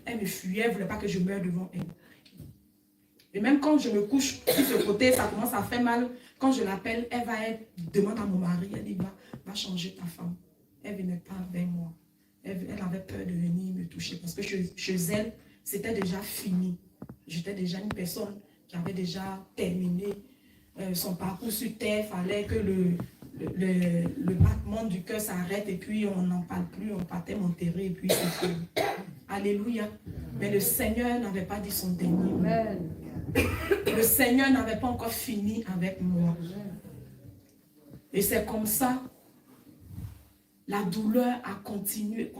elle me fuyait, elle ne voulait pas que je meure devant elle. Et même quand je me couche sur ce côté, ça commence à faire mal. Quand je l'appelle, elle demande à mon mari, elle dit, va changer ta femme. Elle ne venait pas vers moi. Elle avait peur de venir me toucher parce que chez elle, c'était déjà fini. J'étais déjà une personne qui avait déjà terminé son parcours sur terre. Il fallait que le battement du cœur s'arrête et puis on n'en parle plus, on partait m'enterrer et puis c'est tout. Alléluia. Mais le Seigneur n'avait pas dit son dernier mot. Le Seigneur n'avait pas encore fini avec moi. Et c'est comme ça. La douleur a continué.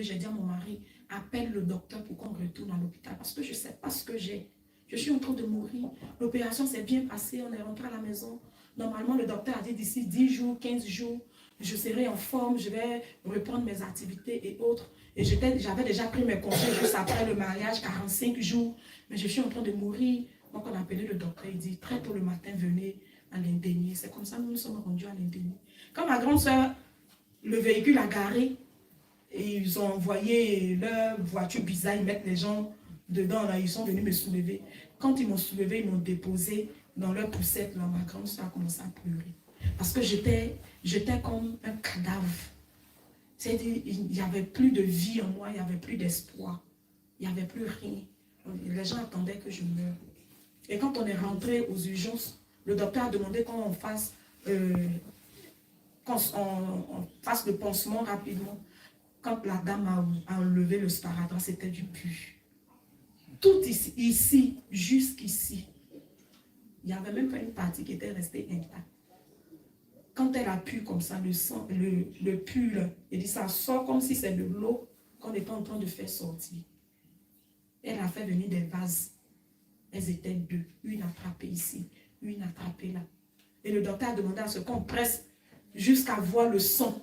J'ai dit à mon mari, appelle le docteur pour qu'on retourne à l'hôpital parce que je ne sais pas ce que j'ai. Je suis en train de mourir. L'opération s'est bien passée, on est rentré à la maison. Normalement, le docteur a dit d'ici 10 jours, 15 jours, je serai en forme, je vais reprendre mes activités et autres. Et j'avais déjà pris mes congés juste après le mariage, 45 jours. Mais je suis en train de mourir. Donc on a appelé le docteur, il dit, très tôt le matin, venez à l'Indénié. C'est comme ça que nous nous sommes rendus à l'Indénié. Quand ma grande soeur, le véhicule a garé, et ils ont envoyé leur voiture bizarre, ils mettent les gens dedans, là, ils sont venus me soulever. Quand ils m'ont soulevé, ils m'ont déposé dans leur poussette, là, ma grande soeur a commencé à pleurer. Parce que j'étais comme un cadavre. C'est-à-dire, il n'y avait plus de vie en moi, il n'y avait plus d'espoir, il n'y avait plus rien. Les gens attendaient que je meure. Et quand on est rentré aux urgences, le docteur a demandé qu'on fasse le pansement rapidement. Quand la dame a enlevé le sparadrap, c'était du pu. Tout ici, jusqu'ici. Il n'y avait même pas une partie qui était restée intacte. Quand elle a pu comme ça, le sang, le pu, elle dit ça sort comme si c'est de l'eau qu'on était en train de faire sortir. Elle a fait venir des vases. Elles étaient 2. Une attrapée ici, une attrapée là. Et le docteur a demandé à ce qu'on presse jusqu'à voir le sang.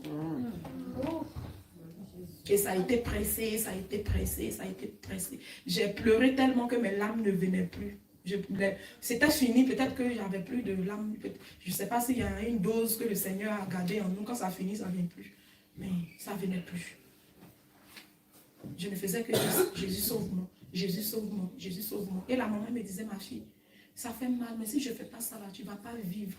Et ça a été pressé, ça a été pressé, ça a été pressé. J'ai pleuré tellement que mes larmes ne venaient plus. C'était fini, peut-être que j'avais plus de larmes. Je ne sais pas s'il y a une dose que le Seigneur a gardée en nous. Quand ça finit, ça ne vient plus. Mais ça ne venait plus. Je ne faisais que Jésus sauve-moi, Jésus sauve-moi, Jésus sauve-moi. Et la maman me disait, ma fille, ça fait mal, mais si je ne fais pas ça là, tu ne vas pas vivre.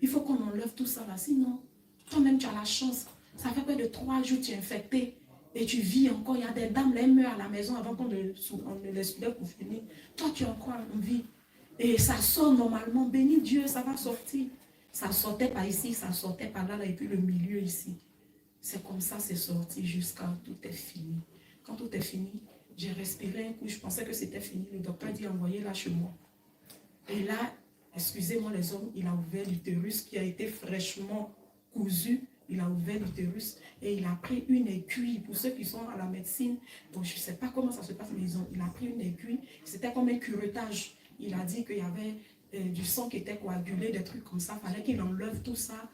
Il faut qu'on enlève tout ça là, sinon, toi-même tu as la chance. Ça fait près de 3 jours que tu es infecté et tu vis encore. Il y a des dames, elles meurent à la maison avant qu'on ne les soulève pour finir. Toi, tu es encore en vie. Et ça sort normalement. Bénis Dieu, ça va sortir. Ça ne sortait pas ici, ça sortait par là, et puis le milieu ici. C'est comme ça, c'est sorti jusqu'à tout est fini. Quand tout est fini, j'ai respiré un coup. Je pensais que c'était fini. Le docteur dit, envoyez-la chez moi. Et là, excusez-moi les hommes, il a ouvert l'utérus qui a été fraîchement cousu. Il a ouvert l'utérus et il a pris une aiguille. Pour ceux qui sont à la médecine, donc je ne sais pas comment ça se passe, mais il a pris une aiguille. C'était comme un curettage. Il a dit qu'il y avait du sang qui était coagulé, des trucs comme ça. Il fallait qu'il enlève tout ça.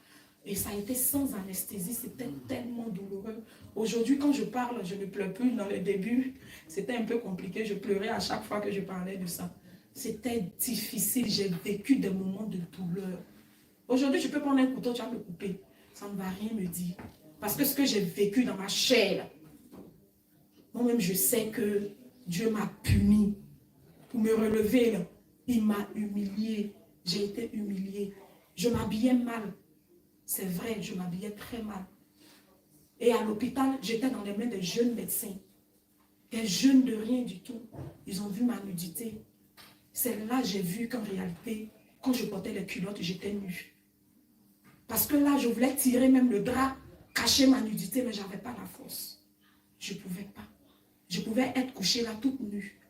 Et ça a été sans anesthésie. C'était tellement douloureux. Aujourd'hui, quand je parle, je ne pleure plus. Dans le début, c'était un peu compliqué. Je pleurais à chaque fois que je parlais de ça. C'était difficile. J'ai vécu des moments de douleur. Aujourd'hui, je peux prendre un couteau, tu vas me couper. Ça ne va rien me dire. Parce que ce que j'ai vécu dans ma chair, moi-même, je sais que Dieu m'a puni. Pour me relever, là, il m'a humilié. J'ai été humiliée. Je m'habillais mal. C'est vrai, je m'habillais très mal. Et à l'hôpital, j'étais dans les mains des jeunes médecins. Des jeunes de rien du tout. Ils ont vu ma nudité. C'est là que j'ai vu qu'en réalité, quand je portais les culottes, j'étais nue. Parce que là, je voulais tirer même le drap, cacher ma nudité, mais je n'avais pas la force. Je ne pouvais pas. Je pouvais être couchée là toute nue.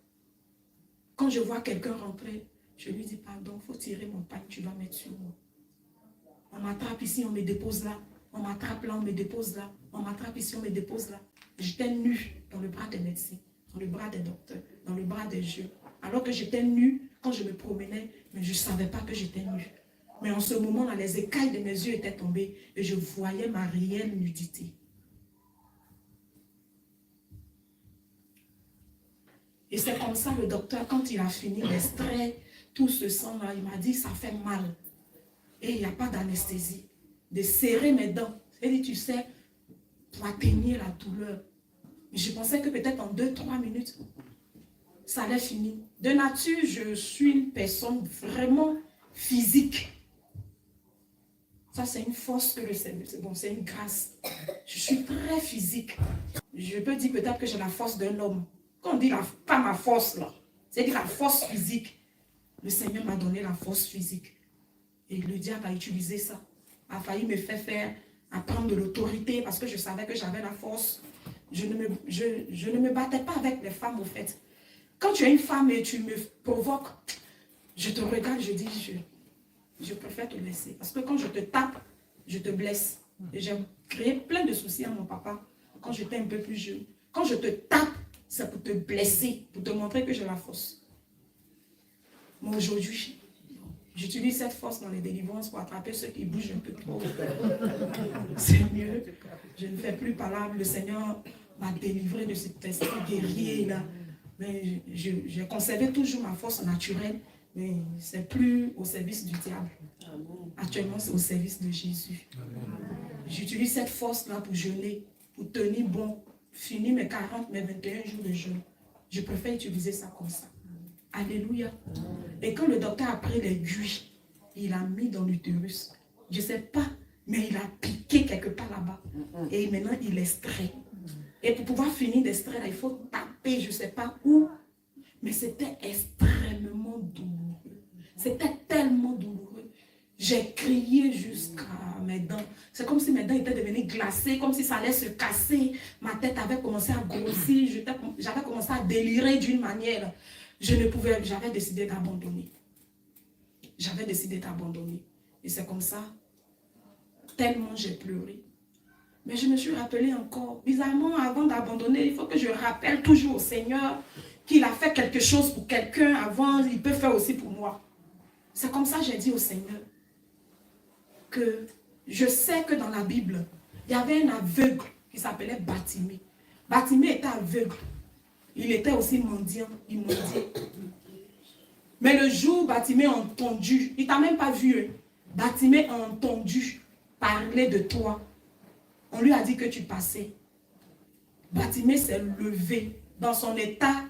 Quand je vois quelqu'un rentrer, je lui dis, pardon, il faut tirer mon pagne, tu vas mettre sur moi. On m'attrape ici, on me dépose là. On m'attrape là, on me dépose là. On m'attrape ici, on me dépose là. J'étais nue dans le bras des médecins, dans le bras des docteurs, dans le bras des yeux. Alors que j'étais nue quand je me promenais, mais je ne savais pas que j'étais nue. Mais en ce moment-là, les écailles de mes yeux étaient tombées et je voyais ma réelle nudité. Et c'est comme ça, le docteur, quand il a fini d'extraire tout ce sang-là, il m'a dit, ça fait mal. Et il n'y a pas d'anesthésie. De serrer mes dents. Il dit, tu sais, pour atténuer la douleur. Mais je pensais que peut-être en 2-3 minutes, ça allait finir. De nature, je suis une personne vraiment physique. Ça, c'est une force que le Seigneur, bon, c'est une grâce. Je suis très physique. Je peux dire peut-être que j'ai la force d'un homme. Quand on dit pas ma force, là, c'est-à-dire la force physique. Le Seigneur m'a donné la force physique. Et le diable a utilisé ça. A failli me faire prendre de l'autorité parce que je savais que j'avais la force. Je ne me battais pas avec les femmes, au fait. Quand tu es une femme et tu me provoques, je te regarde, je dis, je préfère te laisser. Parce que quand je te tape, je te blesse. Et j'ai créé plein de soucis à mon papa quand j'étais un peu plus jeune. Quand je te tape, c'est pour te blesser, pour te montrer que j'ai la force. Mais aujourd'hui, j'utilise cette force dans les délivrances pour attraper ceux qui bougent un peu trop. C'est mieux. Je ne fais plus parler. Le Seigneur m'a délivré de cet esprit guerrier-là. Mais j'ai conservé toujours ma force naturelle, mais c'est plus au service du diable. Actuellement, c'est au service de Jésus. J'utilise cette force-là pour jeûner, pour tenir bon, finir mes 40, mes 21 jours de jeûne. Je préfère utiliser ça comme ça. Alléluia. Et quand le docteur a pris l'aiguille, il a mis dans l'utérus. Je ne sais pas, mais il a piqué quelque part là-bas. Et maintenant, il extrait. Et pour pouvoir finir d'extraire, il faut taper, je ne sais pas où. Mais c'était extrêmement douloureux. C'était tellement douloureux. J'ai crié jusqu'à mes dents. C'est comme si mes dents étaient devenues glacées, comme si ça allait se casser. Ma tête avait commencé à grossir. J'avais commencé à délirer d'une manière. J'avais décidé d'abandonner. J'avais décidé d'abandonner. Et c'est comme ça, tellement j'ai pleuré. Mais je me suis rappelé encore, bizarrement, avant d'abandonner, il faut que je rappelle toujours au Seigneur qu'il a fait quelque chose pour quelqu'un avant, il peut faire aussi pour moi. C'est comme ça que j'ai dit au Seigneur que je sais que dans la Bible, il y avait un aveugle qui s'appelait Bartimée. Bartimée était aveugle. Il était aussi mendiant, il mendiait. Mais le jour où Bartimée a entendu, il ne t'a même pas vu, hein. Bartimée a entendu parler de toi. On lui a dit que tu passais. Bartimée s'est levé dans son état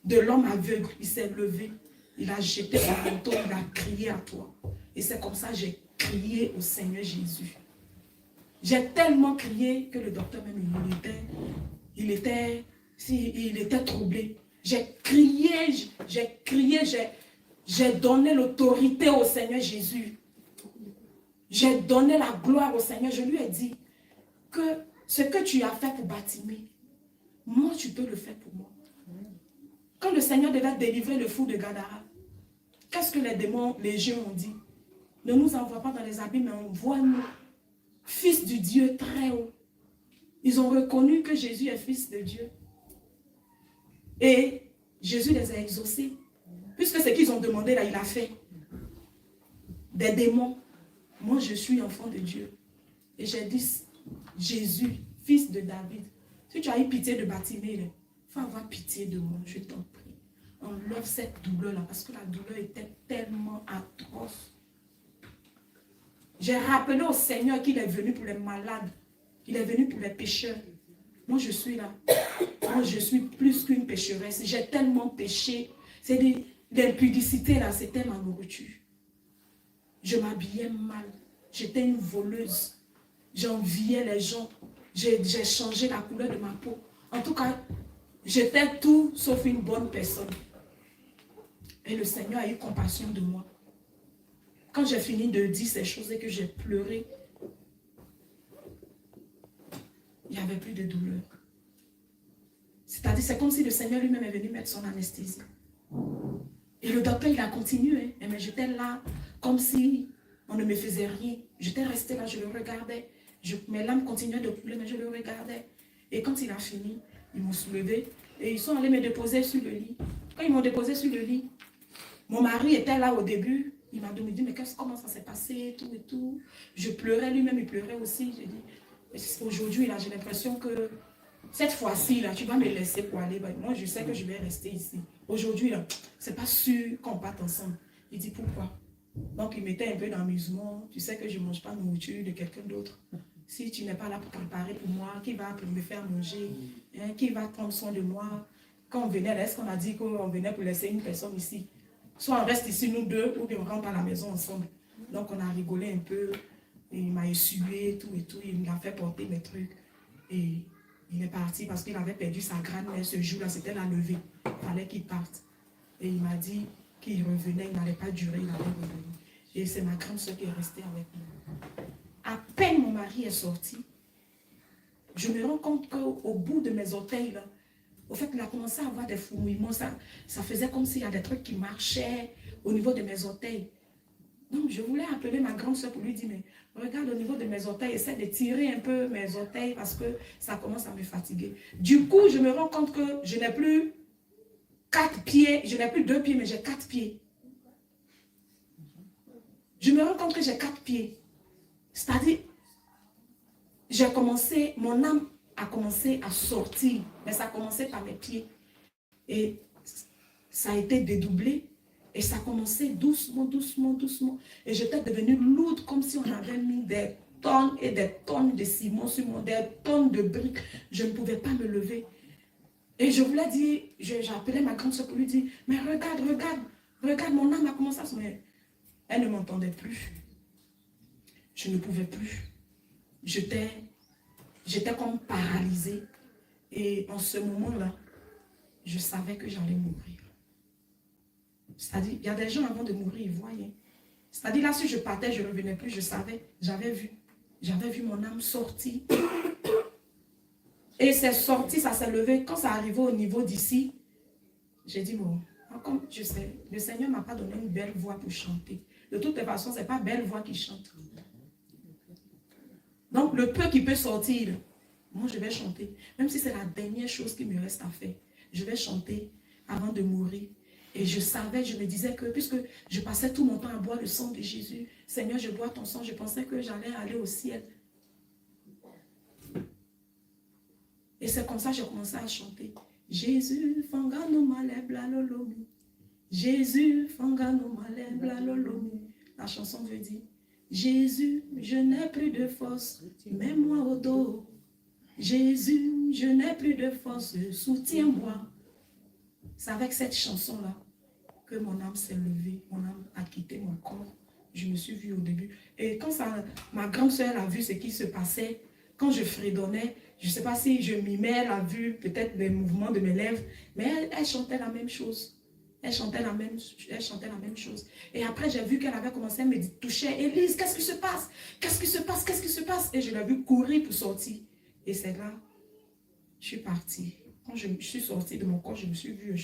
de l'homme aveugle. Il s'est levé. Il a jeté son manteau, il a crié à toi. Et c'est comme ça que j'ai crié au Seigneur Jésus. J'ai tellement crié que le docteur même, il était troublé. J'ai crié, j'ai donné l'autorité au Seigneur Jésus. J'ai donné la gloire au Seigneur. Je lui ai dit que ce que tu as fait pour Bartimée, moi tu peux le faire pour moi. Quand le Seigneur devait délivrer le fou de Gadara, qu'est-ce que les démons, les géants ont dit? Ne nous envoie pas dans les abîmes, mais envoie-nous, fils du Dieu très haut. Ils ont reconnu que Jésus est fils de Dieu. Et Jésus les a exaucés. Puisque ce qu'ils ont demandé là, il a fait. Des démons. Moi, je suis enfant de Dieu. Et j'ai dit, Jésus, fils de David, si tu as eu pitié de Bartimée, il faut avoir pitié de moi, je t'en prie. Enlève cette douleur-là, parce que la douleur était tellement atroce. J'ai rappelé au Seigneur qu'il est venu pour les malades, qu'il est venu pour les pécheurs. Moi, je suis là. Moi, je suis plus qu'une pécheresse. J'ai tellement péché. C'est l'impudicité, là, c'était ma nourriture. Je m'habillais mal. J'étais une voleuse. J'enviais les gens. J'ai changé la couleur de ma peau. En tout cas, j'étais tout sauf une bonne personne. Et le Seigneur a eu compassion de moi. Quand j'ai fini de dire ces choses et que j'ai pleuré, il n'y avait plus de douleur. C'est-à-dire, c'est comme si le Seigneur lui-même est venu mettre son anesthésie. Et le docteur, il a continué. Hein, mais j'étais là comme si on ne me faisait rien. J'étais restée là, je le regardais. Mes larmes continuaient de couler, mais je le regardais. Et quand il a fini, ils m'ont soulevé et ils sont allés me déposer sur le lit. Quand ils m'ont déposé sur le lit, mon mari était là au début. Il m'a dit, mais comment ça s'est passé, tout et tout. Je pleurais, lui-même il pleurait aussi. J'ai dit, aujourd'hui, là, j'ai l'impression que cette fois-ci, là, tu vas me laisser pour aller. Moi, je sais que je vais rester ici. Aujourd'hui, là, c'est pas sûr qu'on parte ensemble. Il dit, pourquoi? Donc, il mettait un peu d'amusement. Tu sais que je ne mange pas de nourriture de quelqu'un d'autre. Si tu n'es pas là pour préparer pour moi, qui va me faire manger, hein, qui va prendre soin de moi? Quand on venait, est-ce qu'on a dit qu'on venait pour laisser une personne ici? Soit on reste ici, nous deux, ou bien on rentre à la maison ensemble. Donc, on a rigolé un peu. Et il m'a essuyé, tout et tout. Il m'a fait porter mes trucs. Et il est parti parce qu'il avait perdu sa grand-mère ce jour-là. C'était la levée. Il fallait qu'il parte. Et il m'a dit qu'il revenait. Il n'allait pas durer. Il allait revenir. Et c'est ma grande soeur qui est restée avec moi. À peine mon mari est sorti, je me rends compte qu'au bout de mes orteils, là, au fait, il a commencé à avoir des fourmillements. Ça faisait comme s'il y a des trucs qui marchaient au niveau de mes orteils. Donc, je voulais appeler ma grande soeur pour lui dire, mais regarde au niveau de mes orteils, essaie de tirer un peu mes orteils parce que ça commence à me fatiguer. Du coup, je me rends compte que je n'ai plus 4 pieds, je n'ai plus 2 pieds, mais j'ai 4 pieds. Je me rends compte que j'ai 4 pieds. C'est-à-dire, mon âme a commencé à sortir, mais ça a commencé par mes pieds. Et ça a été dédoublé. Et ça a commencé doucement, doucement, doucement. Et j'étais devenue lourde comme si on avait mis des tonnes et des tonnes de ciment sur moi, des tonnes de briques. Je ne pouvais pas me lever. Et je voulais dire, j'ai appelé ma grande soeur pour lui dire, mais regarde, regarde, regarde, mon âme a commencé à se mettre. Elle ne m'entendait plus. Je ne pouvais plus. J'étais comme paralysée. Et en ce moment-là, je savais que j'allais mourir. C'est-à-dire, il y a des gens avant de mourir, ils voient. C'est-à-dire, là, si je partais, je ne revenais plus, je savais, j'avais vu mon âme sortir. Et c'est sorti, ça s'est levé. Quand ça arrivait au niveau d'ici, j'ai dit, bon, comme je sais, le Seigneur ne m'a pas donné une belle voix pour chanter. De toute façon, ce n'est pas belle voix qui chante. Donc, le peu qui peut sortir, moi, je vais chanter. Même si c'est la dernière chose qui me reste à faire, je vais chanter avant de mourir. Et je savais, je me disais que, puisque je passais tout mon temps à boire le sang de Jésus, Seigneur, je bois ton sang, je pensais que j'allais aller au ciel. Et c'est comme ça que j'ai commencé à chanter. Jésus, fangano malebla lolomi. Jésus, fangano malebla lolomi. La chanson veut dire, Jésus, je n'ai plus de force, mets-moi au dos. Jésus, je n'ai plus de force, soutiens-moi. C'est avec cette chanson-là que mon âme s'est levée, mon âme a quitté mon corps. Je me suis vue au début. Et quand ma grande soeur a vu ce qui se passait, quand je fredonnais, je ne sais pas si je mimais, elle a vu peut-être les mouvements de mes lèvres, mais elle chantait la même chose. Elle chantait la même chose. Et après, j'ai vu qu'elle avait commencé à me toucher. Élise, qu'est-ce qui se passe? Qu'est-ce qui se passe? Qu'est-ce qui se passe? Et je l'ai vu courir pour sortir. Et c'est là, je suis partie. Quand je suis sortie de mon corps, je me suis vue,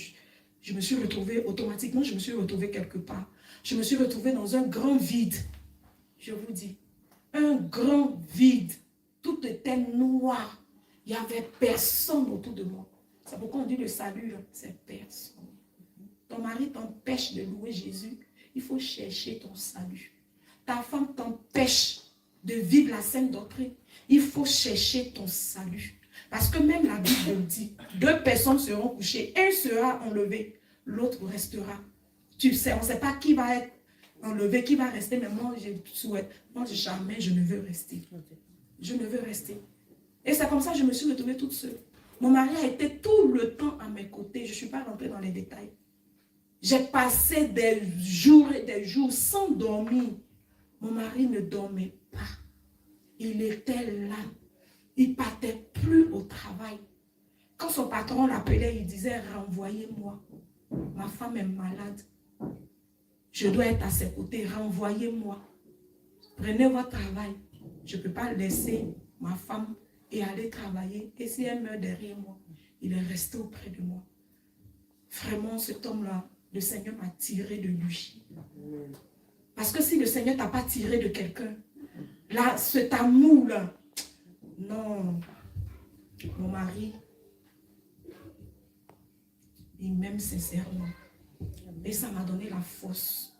je me suis retrouvée automatiquement, je me suis retrouvée quelque part. Je me suis retrouvée dans un grand vide. Je vous dis, un grand vide. Tout était noir. Il n'y avait personne autour de moi. C'est pourquoi on dit le salut, c'est personne. Ton mari t'empêche de louer Jésus. Il faut chercher ton salut. Ta femme t'empêche de vivre la sainte doctrine. Il faut chercher ton salut. Parce que même la Bible dit, 2 personnes seront couchées, un sera enlevé, l'autre restera. Tu sais, on ne sait pas qui va être enlevé, qui va rester, mais moi je souhaite, moi jamais je ne veux rester. Je ne veux rester. Et c'est comme ça que je me suis retrouvée toute seule. Mon mari a été tout le temps à mes côtés, je ne suis pas rentrée dans les détails. J'ai passé des jours et des jours sans dormir. Mon mari ne dormait pas. Il était là. Il ne partait plus au travail. Quand son patron l'appelait, il disait, renvoyez-moi. Ma femme est malade. Je dois être à ses côtés, renvoyez-moi. Prenez votre travail. Je ne peux pas laisser ma femme et aller travailler. Et si elle meurt derrière moi, il est resté auprès de moi. Vraiment, cet homme-là, le Seigneur m'a tiré de lui. Parce que si le Seigneur ne t'a pas tiré de quelqu'un, là, cet amour-là, non, mon mari, il m'aime sincèrement. Et ça m'a donné la force.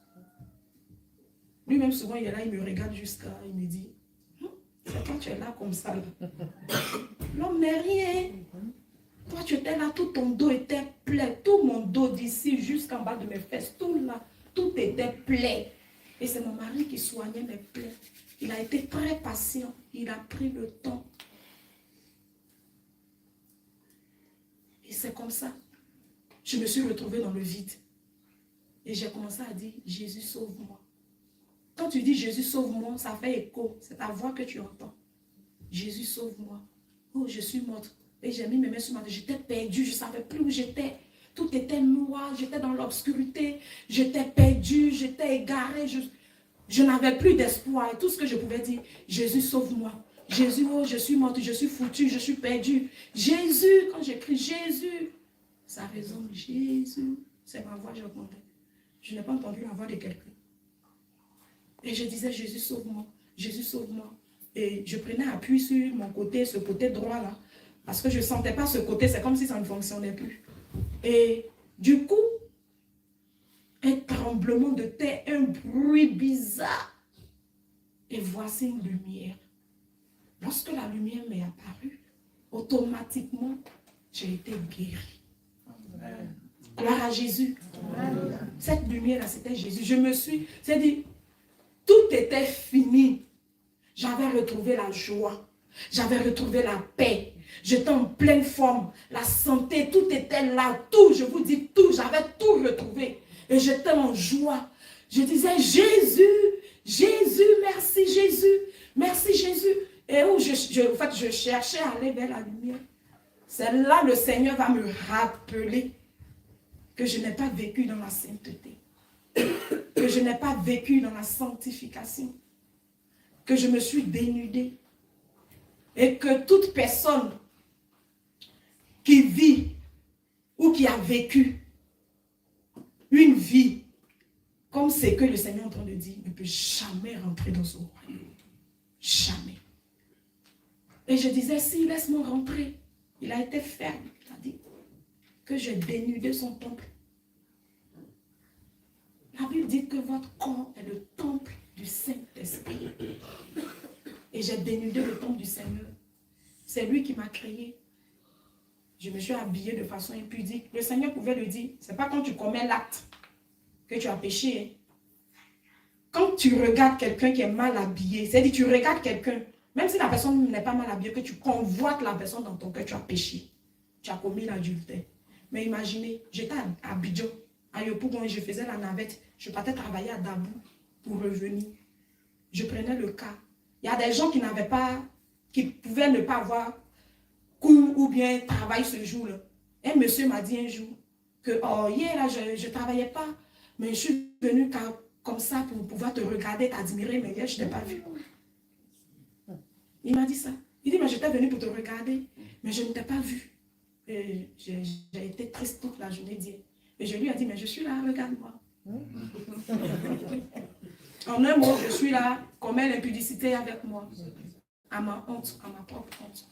Lui-même, souvent, il est là, il me regarde jusqu'à, il me dit, quand tu es là comme ça, l'homme n'est rien. Toi, tu étais là, tout ton dos était plein. Tout mon dos d'ici jusqu'en bas de mes fesses, tout là, tout était plein. Et c'est mon mari qui soignait mes plaies. Il a été très patient. Il a pris le temps. Et c'est comme ça. Je me suis retrouvée dans le vide. Et j'ai commencé à dire, Jésus, sauve-moi. Quand tu dis Jésus, sauve-moi, ça fait écho. C'est ta voix que tu entends. Jésus, sauve-moi. Oh, je suis morte. Et j'ai mis mes mains sur ma tête. J'étais perdue. Je ne savais plus où j'étais. Tout était noir. J'étais dans l'obscurité. J'étais perdue. J'étais égarée. Je n'avais plus d'espoir. Et tout ce que je pouvais dire, Jésus, sauve-moi. Jésus, oh, je suis morte. Je suis foutue. Je suis perdue. Jésus, quand j'écris Jésus, ça résonne. Jésus. C'est ma voix, j'entendais. Je n'ai pas entendu la voix de quelqu'un. Et je disais, Jésus, sauve-moi. Jésus, sauve-moi. Et je prenais appui sur mon côté, ce côté droit là. Parce que je ne sentais pas ce côté. C'est comme si ça ne fonctionnait plus. Et du coup, un tremblement de terre, un bruit bizarre. Et voici une lumière. Lorsque la lumière m'est apparue, automatiquement, j'ai été guérie. Gloire à Jésus. Amen. Cette lumière-là, c'était Jésus. Je me suis, c'est-à-dire, tout était fini. J'avais retrouvé la joie. J'avais retrouvé la paix. J'étais en pleine forme. La santé, tout était là. Tout, je vous dis tout. J'avais tout retrouvé. Et j'étais en joie. Je disais, Jésus, Jésus, merci Jésus. Merci Jésus. Et où en fait, je cherchais à aller vers la lumière. C'est là le Seigneur va me rappeler que je n'ai pas vécu dans la sainteté, que je n'ai pas vécu dans la sanctification, que je me suis dénudée et que toute personne qui vit ou qui a vécu une vie comme c'est que le Seigneur est en train de dire, ne peut jamais rentrer dans son royaume. Jamais. Et je disais, si, laisse-moi rentrer. Il a été ferme. Il a dit que j'ai dénudé son temple. La Bible dit que votre corps est le temple du Saint-Esprit. Et j'ai dénudé le temple du Seigneur. C'est lui qui m'a créé. Je me suis habillée de façon impudique. Le Seigneur pouvait le dire. Ce n'est pas quand tu commets l'acte que tu as péché. Hein. Quand tu regardes quelqu'un qui est mal habillé, c'est-à-dire tu regardes quelqu'un, même si la personne n'est pas mal habillée, que tu convoites la personne dans ton cœur, tu as péché. Tu as commis l'adultère. Mais imaginez, j'étais à Abidjan, à Yopougon, je faisais la navette. Je partais travailler à Dabou pour revenir. Je prenais le cas. Il y a des gens qui n'avaient pas, qui pouvaient ne pas avoir cours ou bien travail ce jour-là. Un monsieur m'a dit un jour que, oh, hier, là, je ne travaillais pas, mais je suis venue comme ça pour pouvoir te regarder, t'admirer, mais hier, je ne t'ai pas vu. Il m'a dit ça. Il dit, mais j'étais venu pour te regarder, mais je ne t'ai pas vu. Et j'ai été triste toute la journée d'hier. Et je lui ai dit, mais je suis là, regarde-moi. En un mot, je suis là, commets l'impudicité avec moi. À ma honte, à ma propre honte.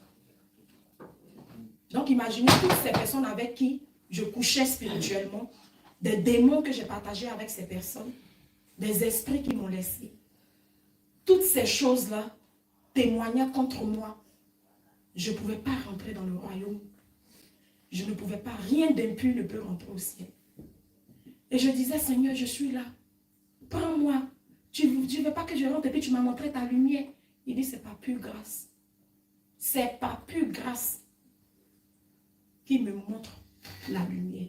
Donc imaginez toutes ces personnes avec qui je couchais spirituellement, des démons que j'ai partagés avec ces personnes, des esprits qui m'ont laissé. Toutes ces choses-là témoignaient contre moi. Je ne pouvais pas rentrer dans le royaume. Je ne pouvais pas, rien d'impur ne peut rentrer au ciel. Et je disais, Seigneur, je suis là. Prends-moi. Tu ne veux pas que je rentre et puis tu m'as montré ta lumière. Il dit, c'est pas pure grâce. C'est pas pure grâce qui me montre la lumière.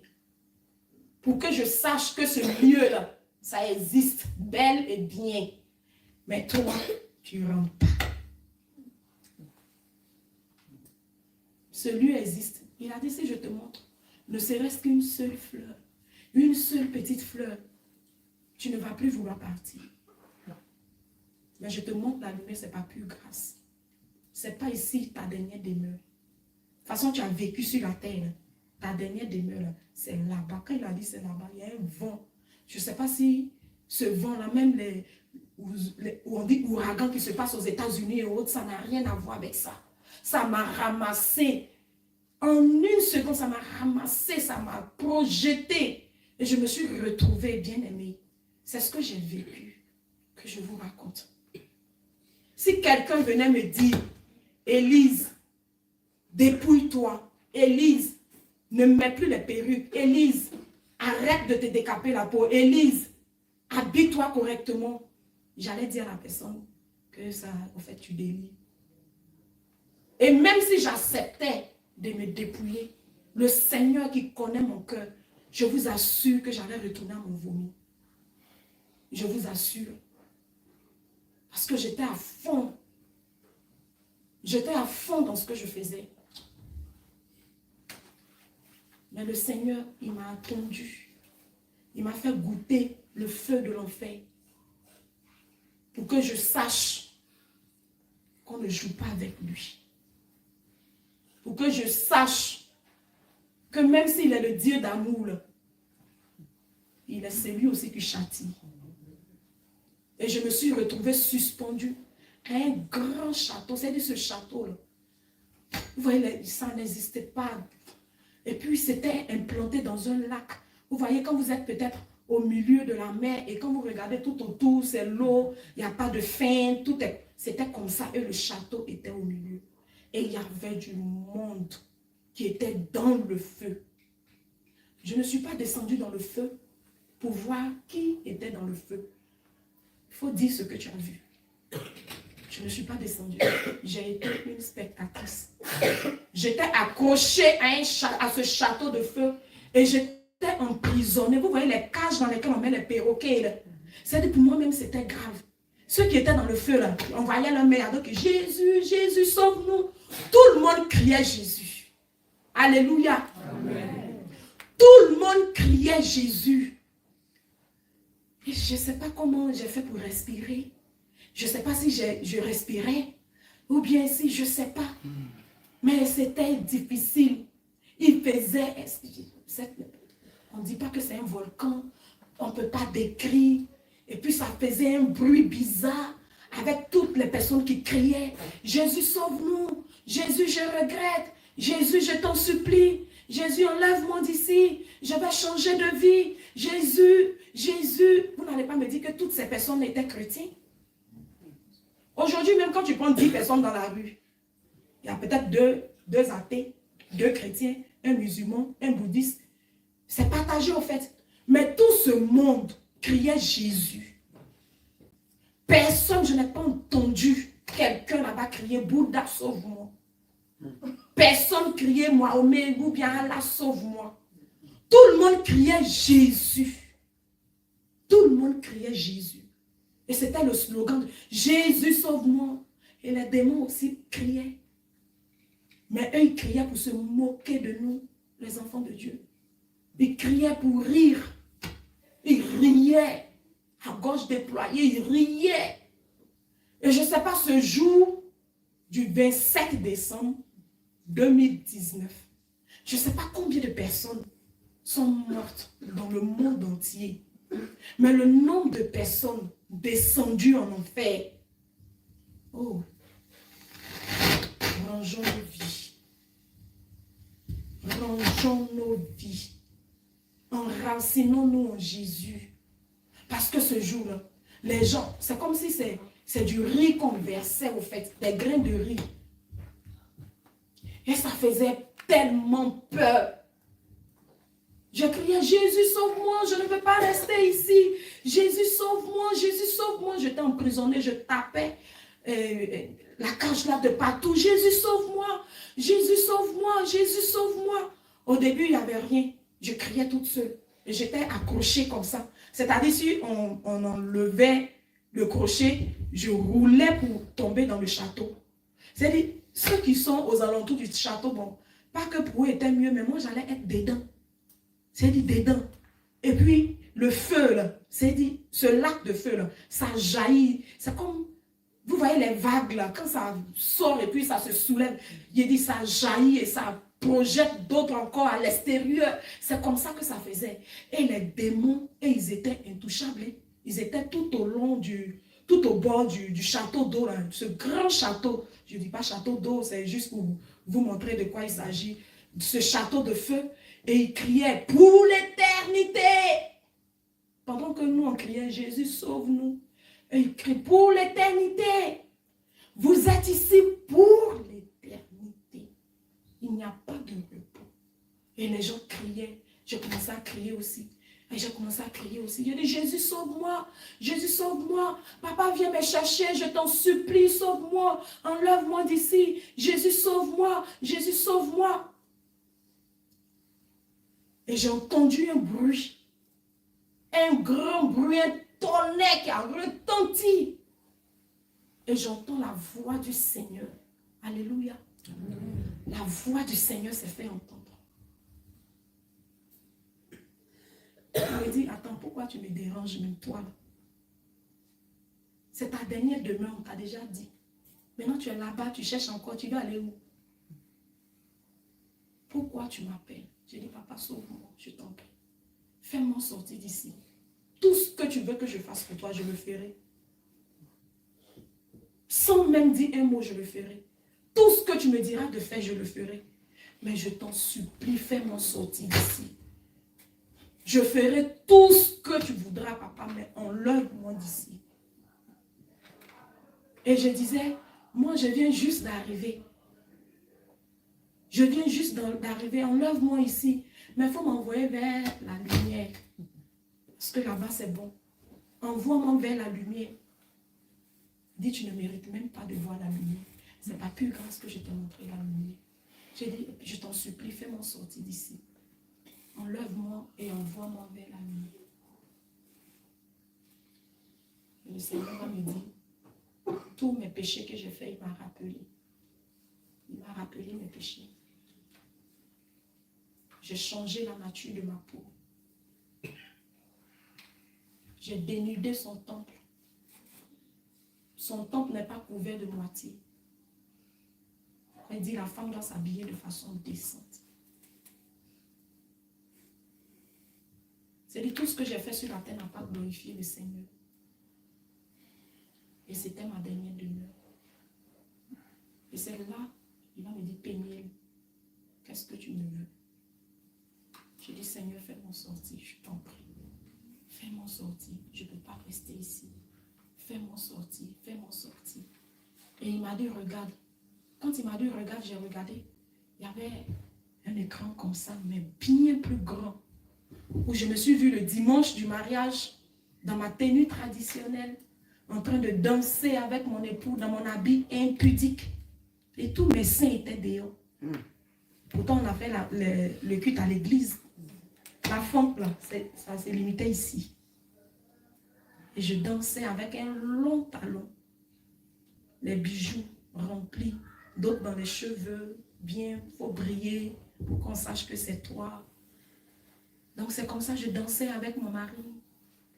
Pour que je sache que ce lieu-là, ça existe, bel et bien. Mais toi, tu ne rentres pas. ce lieu existe. Il a dit, si je te montre, ne serait-ce qu'une seule fleur, une seule petite fleur, tu ne vas plus vouloir partir. Mais je te montre la lumière, ce n'est pas pure grâce. Ce n'est pas ici ta dernière demeure. De toute façon, tu as vécu sur la terre. Ta dernière demeure, c'est là-bas. Quand il a dit c'est là-bas, il y a un vent. Je ne sais pas si ce vent-là, même où on dit ouragan qui se passe aux États-Unis et autres, ça n'a rien à voir avec ça. Ça m'a ramassé. En une seconde, ça m'a ramassé, ça m'a projeté. Et je me suis retrouvée bien aimée. C'est ce que j'ai vécu, que je vous raconte. Si quelqu'un venait me dire, Élise, dépouille-toi. Élise, ne mets plus les perruques. Élise, arrête de te décaper la peau. Élise, habille-toi correctement. J'allais dire à la personne que ça, en fait, tu délires. Et même si j'acceptais de me dépouiller, le Seigneur qui connaît mon cœur, je vous assure que j'allais retourner à mon vomi. Je vous assure. Parce que j'étais à fond. J'étais à fond dans ce que je faisais. Mais le Seigneur, il m'a attendu. Il m'a fait goûter le feu de l'enfer. Pour que je sache qu'on ne joue pas avec lui. Pour que je sache que même s'il est le Dieu d'amour, il est celui aussi qui châtie. Et je me suis retrouvée suspendue à un grand château. C'est-à-dire ce château-là. Vous voyez, ça n'existait pas. Et puis c'était implanté dans un lac. Vous voyez, quand vous êtes peut-être au milieu de la mer et quand vous regardez tout autour, c'est l'eau, il n'y a pas de fin, c'était comme ça. Et le château était au milieu. Et il y avait du monde qui était dans le feu. Je ne suis pas descendue dans le feu pour voir qui était dans le feu. Il faut dire ce que tu as vu. Je ne suis pas descendue. J'ai été une spectatrice. J'étais accrochée à ce château de feu et j'étais emprisonnée. Vous voyez les cages dans lesquelles on met les perroquets. C'est-à-dire pour moi-même, c'était grave. Ceux qui étaient dans le feu, là, on voyait leur mère, donc Jésus, Jésus, sauve-nous. Tout le monde criait Jésus. Alléluia. Amen. Tout le monde criait Jésus. Et je ne sais pas comment j'ai fait pour respirer. Je ne sais pas si je respirais ou bien si je ne sais pas. Mais c'était difficile. Il faisait... On ne dit pas que c'est un volcan. On ne peut pas décrire. Et puis ça faisait un bruit bizarre avec toutes les personnes qui criaient. Jésus, sauve-nous. Jésus, je regrette. Jésus, je t'en supplie. Jésus, enlève-moi d'ici. Je vais changer de vie. Jésus, Jésus. Vous n'allez pas me dire que toutes ces personnes étaient chrétiens. Aujourd'hui, même quand tu prends 10 personnes dans la rue, il y a peut-être deux athées, 2 chrétiens, un musulman, un bouddhiste. C'est partagé en fait. Mais tout ce monde criait Jésus. Personne, je n'ai pas entendu quelqu'un là-bas crier Bouddha, sauve-moi. Personne criait Mahomet ou bien Allah, sauve-moi. Tout le monde criait Jésus. Tout le monde criait Jésus. Et c'était le slogan de Jésus, sauve-moi. Et les démons aussi criaient. Mais eux, ils criaient pour se moquer de nous, les enfants de Dieu. Ils criaient pour rire. Ils riaient. À gauche déployée, ils riaient. Et je ne sais pas, ce jour du 27 décembre 2019, je ne sais pas combien de personnes sont mortes dans le monde entier. Mais le nombre de personnes descendues en enfer, oh, rangeons nos vies. Rangeons nos vies. Enracinons-nous en Jésus. Parce que ce jour-là, les gens, c'est comme si c'est du riz qu'on versait au fait, des grains de riz. Et ça faisait tellement peur. Je criais, Jésus, sauve-moi, je ne veux pas rester ici. Jésus, sauve-moi, Jésus, sauve-moi. J'étais emprisonnée, je tapais la cage là de partout. Jésus, sauve-moi, Jésus, sauve-moi, Jésus, sauve-moi. Au début, il n'y avait rien. Je criais toute seule. Et j'étais accrochée comme ça. C'est-à-dire, si on enlevait le crochet, je roulais pour tomber dans le château. C'est-à-dire, ceux qui sont aux alentours du château, bon, Pas que pour eux était mieux, mais moi j'allais être dedans. C'est dit dedans. Et puis le feu là, c'est dit, ce lac de feu là, ça jaillit. C'est comme, vous voyez les vagues là, quand ça sort et puis ça se soulève, il dit ça jaillit et ça projette d'autres encore à l'extérieur. C'est comme ça que ça faisait. Et les démons, et ils étaient intouchables. Ils étaient tout au bord du château d'eau, là, ce grand château. Je ne dis pas château d'eau, c'est juste pour vous montrer de quoi il s'agit. Ce château de feu. Et ils criaient pour l'éternité. Pendant que nous, on criait, Jésus, sauve-nous. Et ils crient pour l'éternité. Vous êtes ici pour l'éternité. Il n'y a pas de repos. Et les gens criaient. J'ai commencé à crier aussi. Et j'ai commencé à crier aussi. J'ai dit, Jésus, sauve-moi. Jésus, sauve-moi. Papa, viens me chercher. Je t'en supplie, sauve-moi. Enlève-moi d'ici. Jésus, sauve-moi. Jésus, sauve-moi. Et j'ai entendu un bruit. Un grand bruit, un tonnerre qui a retenti. Et j'entends la voix du Seigneur. Alléluia. La voix du Seigneur s'est fait entendre. Il me dit, attends, pourquoi tu me déranges même toi là? C'est ta dernière demeure, on t'a déjà dit. Maintenant tu es là-bas, tu cherches encore, tu dois aller où? Pourquoi tu m'appelles? J'ai dit, papa, sauve-moi, je t'en prie. Fais-moi sortir d'ici. Tout ce que tu veux que je fasse pour toi, je le ferai. Sans même dire un mot, je le ferai. Tout ce que tu me diras de faire, je le ferai. Mais je t'en supplie, fais-moi sortir d'ici. Je ferai tout ce que tu voudras, papa, mais enlève-moi d'ici. Et je disais, moi, je viens juste d'arriver. Je viens juste d'arriver, enlève-moi ici. Mais il faut m'envoyer vers la lumière. Parce que là-bas, c'est bon. Envoie-moi vers la lumière. Dis, tu ne mérites même pas de voir la lumière. Ce n'est pas plus grâce que je t'ai montré la lumière. J'ai dit, je t'en supplie, fais-moi sortir d'ici. Enlève-moi et envoie-moi vers la lumière. Le Seigneur me dit, tous mes péchés que j'ai faits, il m'a rappelé. Il m'a rappelé mes péchés. J'ai changé la nature de ma peau. J'ai dénudé son temple. Son temple n'est pas couvert de moitié. Il dit, la femme doit s'habiller de façon décente. C'est-à-dire, tout ce que j'ai fait sur la terre n'a pas glorifié le Seigneur. Et c'était ma dernière demeure. Et c'est là, il va me dire, Péniel, qu'est-ce que tu me veux? J'ai dit, Seigneur, fais-moi sortir, je t'en prie. Fais-moi sortir, je ne peux pas rester ici. Fais-moi sortir, fais-moi sortir. Et il m'a dit, regarde. Quand il m'a dit, regarde, j'ai regardé. Il y avait un écran comme ça, mais bien plus grand. Où je me suis vue le dimanche du mariage, dans ma tenue traditionnelle, en train de danser avec mon époux dans mon habit impudique. Et tous mes seins étaient dehors. Pourtant, on a fait le culte à l'église. La fente, là, ça s'est limité ici. Et je dansais avec un long talon. Les bijoux remplis, d'autres dans les cheveux, bien, il faut briller pour qu'on sache que c'est toi. Donc c'est comme ça que je dansais avec mon mari.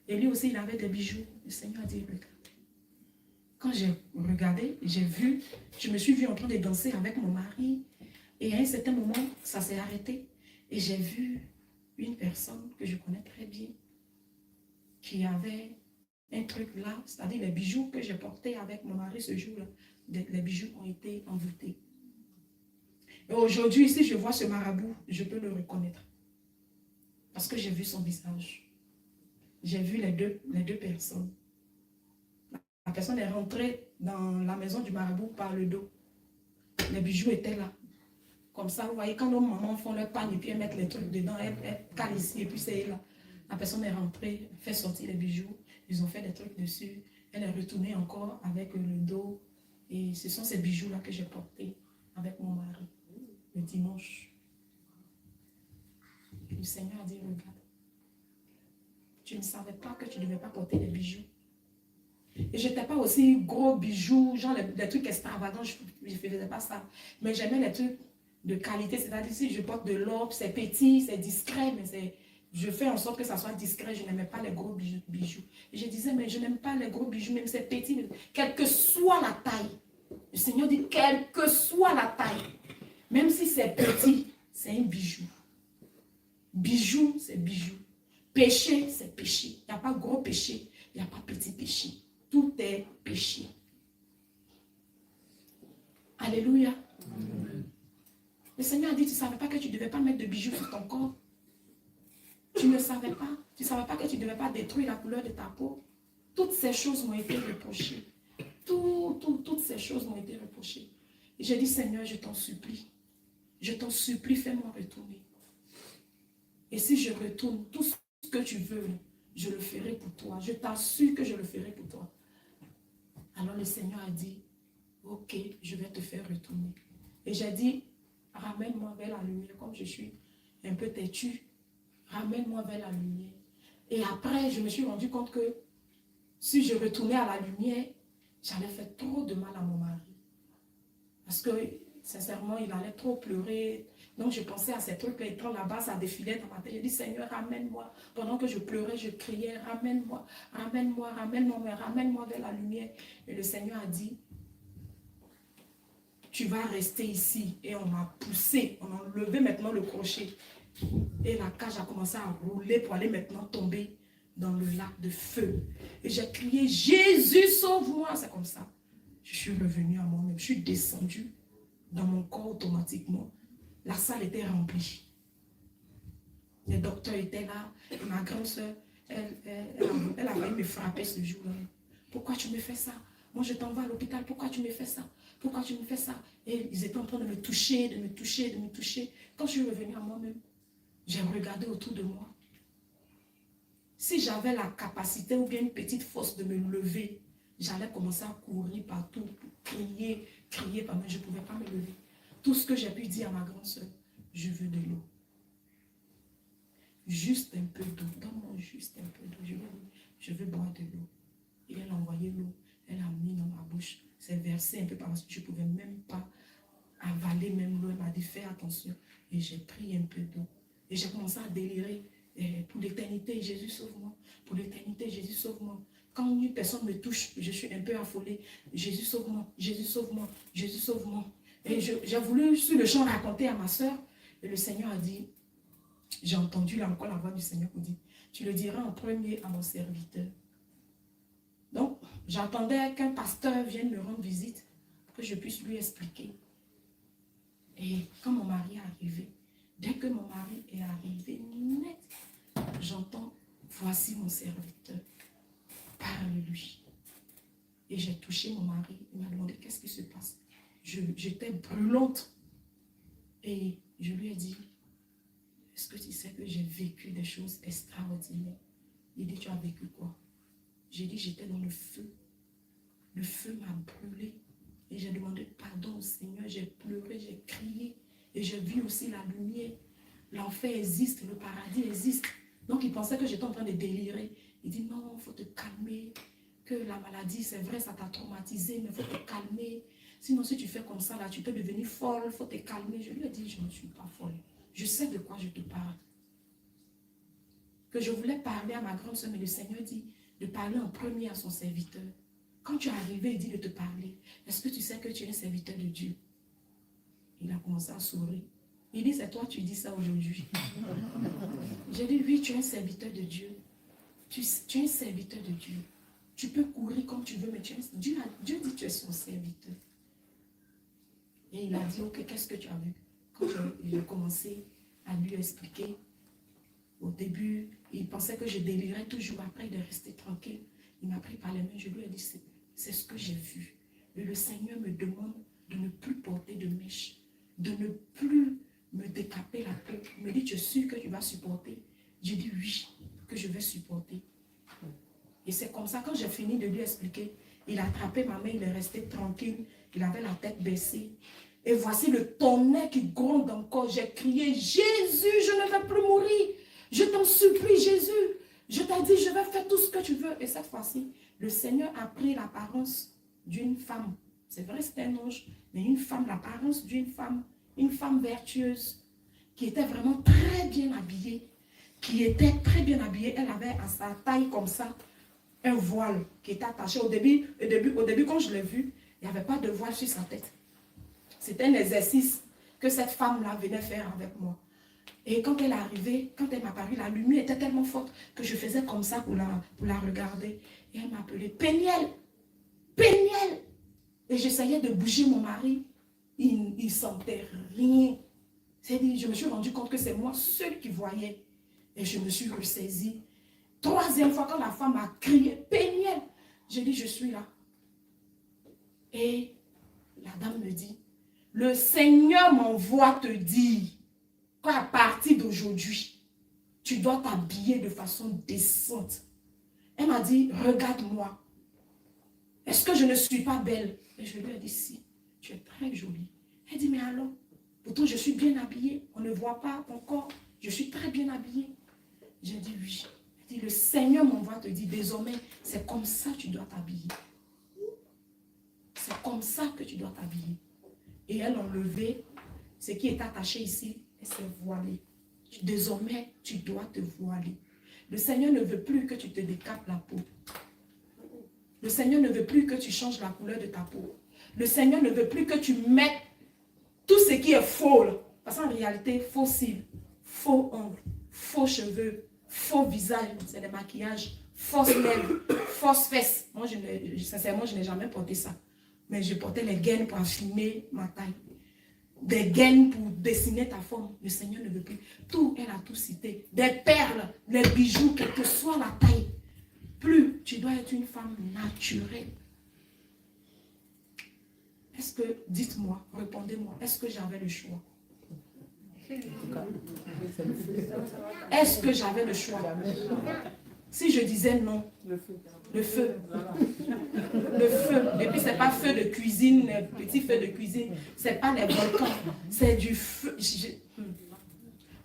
Et lui aussi, il avait des bijoux. Le Seigneur a dit, regarde. Quand j'ai regardé, j'ai vu, je me suis vue en train de danser avec mon mari. Et à un certain moment, ça s'est arrêté. Et j'ai vu une personne que je connais très bien, qui avait un truc là, c'est-à-dire les bijoux que j'ai portés avec mon mari ce jour-là, les bijoux ont été envoûtés. Et aujourd'hui, si je vois ce marabout, je peux le reconnaître. Parce que j'ai vu son visage. J'ai vu les deux personnes. La personne est rentrée dans la maison du marabout par le dos. Les bijoux étaient là. Comme ça, vous voyez, quand nos mamans font leur panne et puis elles mettent les trucs dedans, elles calent ici et puis c'est là. La personne est rentrée, fait sortir les bijoux, ils ont fait des trucs dessus. Elle est retournée encore avec le dos. Et ce sont ces bijoux-là que j'ai portés avec mon mari le dimanche. Et le Seigneur a dit, regarde, tu ne savais pas que tu ne devais pas porter des bijoux. Et je n'étais pas aussi gros bijoux, genre les trucs extravagants, je ne faisais pas ça. Mais j'aimais les trucs de qualité. C'est-à-dire, si je porte de l'or, c'est petit, c'est discret, mais je fais en sorte que ça soit discret. Je n'aimais pas les gros bijoux. Et je disais, mais je n'aime pas les gros bijoux, même c'est petit, mais quelle que soit la taille. Le Seigneur dit, quelle que soit la taille, même si c'est petit, c'est un bijou. Bijou, c'est bijou. Péché, c'est péché. Il n'y a pas gros péché, il n'y a pas petit péché. Tout est péché. Alléluia. Amen. Le Seigneur a dit, tu ne savais pas que tu ne devais pas mettre de bijoux sur ton corps. Tu ne savais pas. Tu ne savais pas que tu ne devais pas détruire la couleur de ta peau. Toutes ces choses m'ont été reprochées. Toutes ces choses m'ont été reprochées. Et j'ai dit, Seigneur, je t'en supplie. Je t'en supplie, fais-moi retourner. Et si je retourne, tout ce que tu veux, je le ferai pour toi. Je t'assure que je le ferai pour toi. Alors le Seigneur a dit, ok, je vais te faire retourner. Et j'ai dit, ramène-moi vers la lumière, comme je suis un peu têtue. Ramène-moi vers la lumière. Et après, je me suis rendu compte que si je retournais à la lumière, j'allais faire trop de mal à mon mari. Parce que, sincèrement, il allait trop pleurer. Donc, je pensais à ces trucs étant là-bas, ça défilait dans ma tête. J'ai dit, Seigneur, ramène-moi. Pendant que je pleurais, je criais, ramène-moi, ramène-moi, ramène-moi, mais ramène-moi vers la lumière. Et le Seigneur a dit, tu vas rester ici. Et on m'a poussé, on a enlevé maintenant le crochet. Et la cage a commencé à rouler pour aller maintenant tomber dans le lac de feu. Et j'ai crié, Jésus, sauve-moi. C'est comme ça. Je suis revenue à moi-même. Je suis descendue dans mon corps automatiquement. La salle était remplie. Les docteurs étaient là. Et ma grande soeur, elle a failli me frapper ce jour-là. Pourquoi tu me fais ça? Moi, je t'envoie à l'hôpital. Pourquoi tu me fais ça? Pourquoi tu me fais ça? Et ils étaient en train de me toucher, de me toucher, de me toucher. Quand je suis revenue à moi-même, j'ai regardé autour de moi. Si j'avais la capacité ou bien une petite force de me lever, j'allais commencer à courir partout, crier, pendant que je ne pouvais pas me lever. Tout ce que j'ai pu dire à ma grande soeur, je veux de l'eau. Juste un peu d'eau, donne-moi juste un peu d'eau. Je veux boire de l'eau. Et elle a envoyé l'eau, elle a mis dans ma bouche. C'est versé un peu parce que je ne pouvais même pas avaler même l'eau. Elle m'a dit, fais attention. Et j'ai pris un peu d'eau. Et j'ai commencé à délirer. Pour l'éternité, Jésus sauve-moi. Pour l'éternité, Jésus sauve-moi. Quand une personne me touche, je suis un peu affolée. Jésus sauve-moi, Jésus sauve-moi, Jésus sauve-moi. Et j'ai voulu sur le champ raconter à ma soeur. Et le Seigneur a dit, j'ai entendu là encore la voix du Seigneur qui dit, tu le diras en premier à mon serviteur. Donc, j'attendais qu'un pasteur vienne me rendre visite pour que je puisse lui expliquer. Et quand mon mari est arrivé, dès que mon mari est arrivé, net, j'entends, voici mon serviteur, parle-lui. Et j'ai touché mon mari, il m'a demandé qu'est-ce qui se passe. J'étais brûlante. Et je lui ai dit, est-ce que tu sais que j'ai vécu des choses extraordinaires? Il dit, tu as vécu quoi? J'ai dit, j'étais dans le feu. Le feu m'a brûlé. Et j'ai demandé pardon au Seigneur, j'ai pleuré, j'ai crié. Et j'ai vu aussi la lumière. L'enfer existe, le paradis existe. Donc il pensait que j'étais en train de délirer. Il dit non, il faut te calmer. Que la maladie, c'est vrai, ça t'a traumatisé, mais il faut te calmer. Sinon, si tu fais comme ça, là, tu peux devenir folle, il faut te calmer. Je lui ai dit, je ne suis pas folle. Je sais de quoi je te parle. Que je voulais parler à ma grande soeur, mais le Seigneur dit de parler en premier à son serviteur. Quand tu es arrivé, il dit de te parler. Est-ce que tu sais que tu es un serviteur de Dieu? Il a commencé à sourire. Il dit, c'est toi, tu dis ça aujourd'hui. J'ai dit, oui, tu es un serviteur de Dieu. Tu es un serviteur de Dieu. Tu peux courir comme tu veux, mais Dieu dit que tu es son serviteur. Et il a dit, ok, qu'est-ce que tu as vu? Quand j'ai commencé à lui expliquer, au début, il pensait que je délirais toujours. Après, il est resté tranquille. Il m'a pris par les mains, je lui ai dit, c'est ce que j'ai vu. Et le Seigneur me demande de ne plus porter de mèche, de ne plus me décaper la peau. Il me dit, tu es sûr que tu vas supporter? J'ai dit oui, que je vais supporter. Et c'est comme ça, quand j'ai fini de lui expliquer, il a attrapé ma main, il est resté tranquille, il avait la tête baissée. Et voici le tonnerre qui gronde encore. J'ai crié, Jésus, je ne vais plus mourir. Je t'en supplie, Jésus. Je t'ai dit, je vais faire tout ce que tu veux. Et cette fois-ci, le Seigneur a pris l'apparence d'une femme. C'est vrai, c'était un ange, mais une femme, l'apparence d'une femme. une femme vertueuse, qui était vraiment très bien habillée, Elle avait à sa taille comme ça, un voile qui était attaché. Au début, quand je l'ai vue, il n'y avait pas de voile sur sa tête. C'était un exercice que cette femme-là venait faire avec moi. Et quand elle est arrivée, quand elle m'a apparue, la lumière était tellement forte que je faisais comme ça pour la regarder. Et elle m'a appelé Péniel, Péniel. Et j'essayais de bouger mon mari. Il ne sentait rien. C'est-à-dire, je me suis rendu compte que c'est moi seul qui voyais. Et je me suis ressaisie. Troisième fois, quand la femme a crié Péniel, j'ai dit, je suis là. Et la dame me dit, le Seigneur m'envoie te dire qu'à partir d'aujourd'hui, tu dois t'habiller de façon décente. Elle m'a dit, regarde-moi. Est-ce que je ne suis pas belle? Et je lui ai dit, si, tu es très jolie. Elle dit, mais alors, pourtant je suis bien habillée. On ne voit pas mon corps. Je suis très bien habillée. J'ai dit, oui. Elle dit, le Seigneur m'envoie te dire, désormais, c'est comme ça que tu dois t'habiller. C'est comme ça que tu dois t'habiller. Et elle a enlevé ce qui est attaché ici et s'est voilée. Désormais, tu dois te voiler. Le Seigneur ne veut plus que tu te décapes la peau. Le Seigneur ne veut plus que tu changes la couleur de ta peau. Le Seigneur ne veut plus que tu mettes tout ce qui est faux. Parce qu'en réalité, faux cils, faux ongles, faux cheveux, faux visage, c'est des maquillages, fausses lèvres, fausses fesses. Moi, sincèrement, je n'ai jamais porté ça. Mais je portais les gaines pour affirmer ma taille. Des gaines pour dessiner ta forme. Le Seigneur ne veut plus. Tout, elle a tout cité. Des perles, des bijoux, quelle que soit la taille. Plus, tu dois être une femme naturelle. Est-ce que, dites-moi, répondez-moi, est-ce que j'avais le choix? Est-ce que j'avais le choix? Si je disais non, le feu. Le feu. Et puis c'est pas feu de cuisine, petit feu de cuisine. C'est pas les volcans. C'est du feu.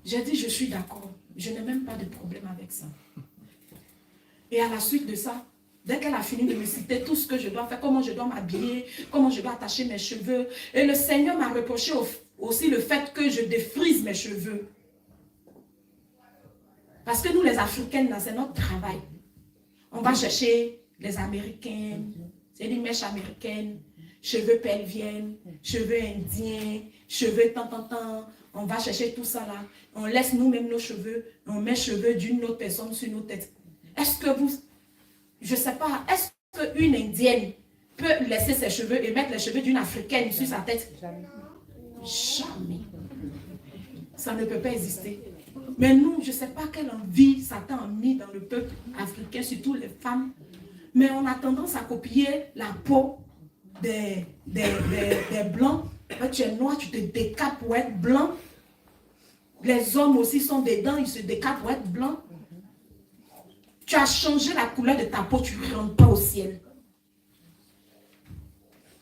J'ai dit je suis d'accord. Je n'ai même pas de problème avec ça. Et à la suite de ça, dès qu'elle a fini de me citer tout ce que je dois faire, comment je dois m'habiller, comment je dois attacher mes cheveux, et le Seigneur m'a reproché aussi le fait que je défrise mes cheveux. Parce que nous, les Africaines, c'est notre travail. On va chercher les Américaines, c'est des mèches américaines, cheveux pelviennes, cheveux indiens, cheveux tant. On va chercher tout ça là. On laisse nous-mêmes nos cheveux, on met les cheveux d'une autre personne sur nos têtes. Est-ce que vous, je ne sais pas, est-ce qu'une indienne peut laisser ses cheveux et mettre les cheveux d'une africaine sur sa tête? Jamais. Ça ne peut pas exister. Mais nous, je ne sais pas quelle envie Satan a mis dans le peuple africain, surtout les femmes. Mais on a tendance à copier la peau des blancs. Tu es noir, tu te décapes pour être blanc. Les hommes aussi sont dedans, ils se décapent pour être blancs. Tu as changé la couleur de ta peau, tu ne rentres pas au ciel.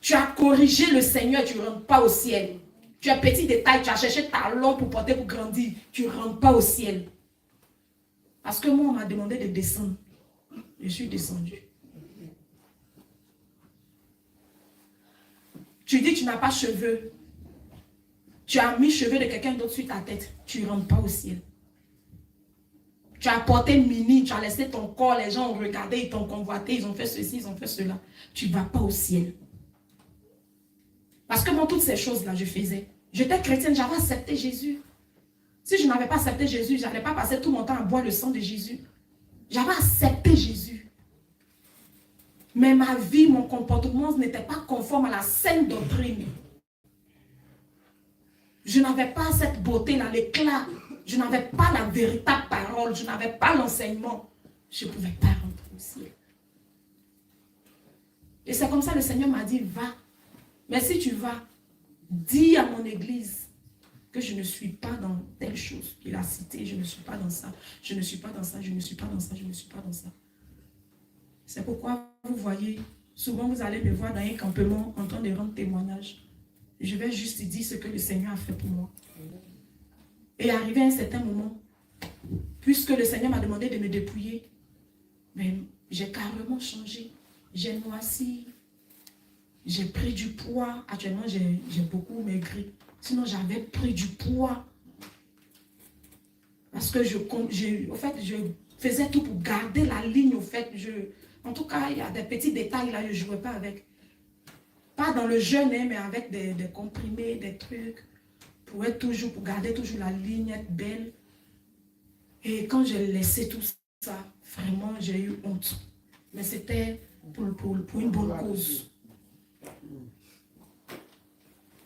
Tu as corrigé le Seigneur, tu ne rentres pas au ciel. Tu es petit de taille, tu as cherché talons pour porter, pour grandir. Tu ne rentres pas au ciel. Parce que moi, on m'a demandé de descendre. Je suis descendu. Tu dis que tu n'as pas cheveux. Tu as mis cheveux de quelqu'un d'autre sur ta tête. Tu ne rentres pas au ciel. Tu as porté mini, tu as laissé ton corps, les gens ont regardé, ils t'ont convoité, ils ont fait ceci, ils ont fait cela. Tu ne vas pas au ciel. Parce que moi, toutes ces choses-là, je faisais. J'étais chrétienne, j'avais accepté Jésus. Si je n'avais pas accepté Jésus, je n'allais pas passer tout mon temps à boire le sang de Jésus. J'avais accepté Jésus. Mais ma vie, mon comportement n'était pas conforme à la saine doctrine. Je n'avais pas cette beauté-là, l'éclat. Je n'avais pas la véritable parole. Je n'avais pas l'enseignement. Je ne pouvais pas rentrer au ciel. Et c'est comme ça que le Seigneur m'a dit, va. Mais si tu vas, dis à mon église que je ne suis pas dans telle chose qu'il a cité. Je ne suis pas dans ça. Je ne suis pas dans ça. Je ne suis pas dans ça. Je ne suis pas dans ça. C'est pourquoi vous voyez, souvent vous allez me voir dans un campement en train de rendre témoignage. Je vais juste dire ce que le Seigneur a fait pour moi. Et arrivé à un certain moment, puisque le Seigneur m'a demandé de me dépouiller, mais j'ai carrément changé. J'ai noirci. J'ai pris du poids. Actuellement, j'ai beaucoup maigri. Sinon, j'avais pris du poids. Parce que je faisais tout pour garder la ligne. En tout cas, il y a des petits détails là, je ne jouais pas avec. Pas dans le jeûne, mais avec des comprimés, des trucs. Pour garder toujours la ligne, être belle. Et quand j'ai laissé tout ça, vraiment, j'ai eu honte. Mais c'était pour une bonne cause.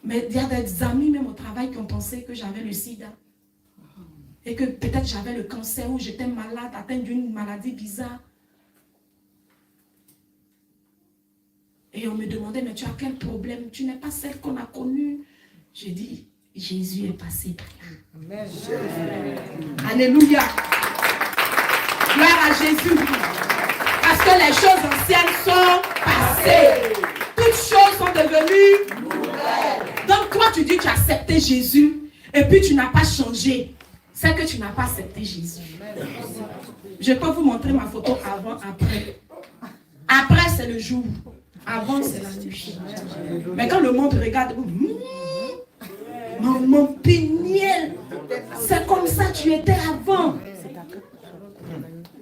Mais il y a des amis, même au travail, qui ont pensé que j'avais le sida. Et que peut-être j'avais le cancer ou j'étais malade, atteinte d'une maladie bizarre. Et on me demandait, mais tu as quel problème? Tu n'es pas celle qu'on a connue. J'ai dit, Jésus est passé par là. Amen. Alléluia. Gloire à Jésus. Parce que les choses anciennes sont passées. Toutes choses sont devenues nouvelles. Donc toi, tu dis que tu as accepté Jésus et puis tu n'as pas changé. C'est que tu n'as pas accepté Jésus. Je peux vous montrer ma photo avant, après. Après, c'est le jour. Avant, c'est la nuit. Mais quand le monde regarde, mon piniel, c'est comme ça tu étais avant.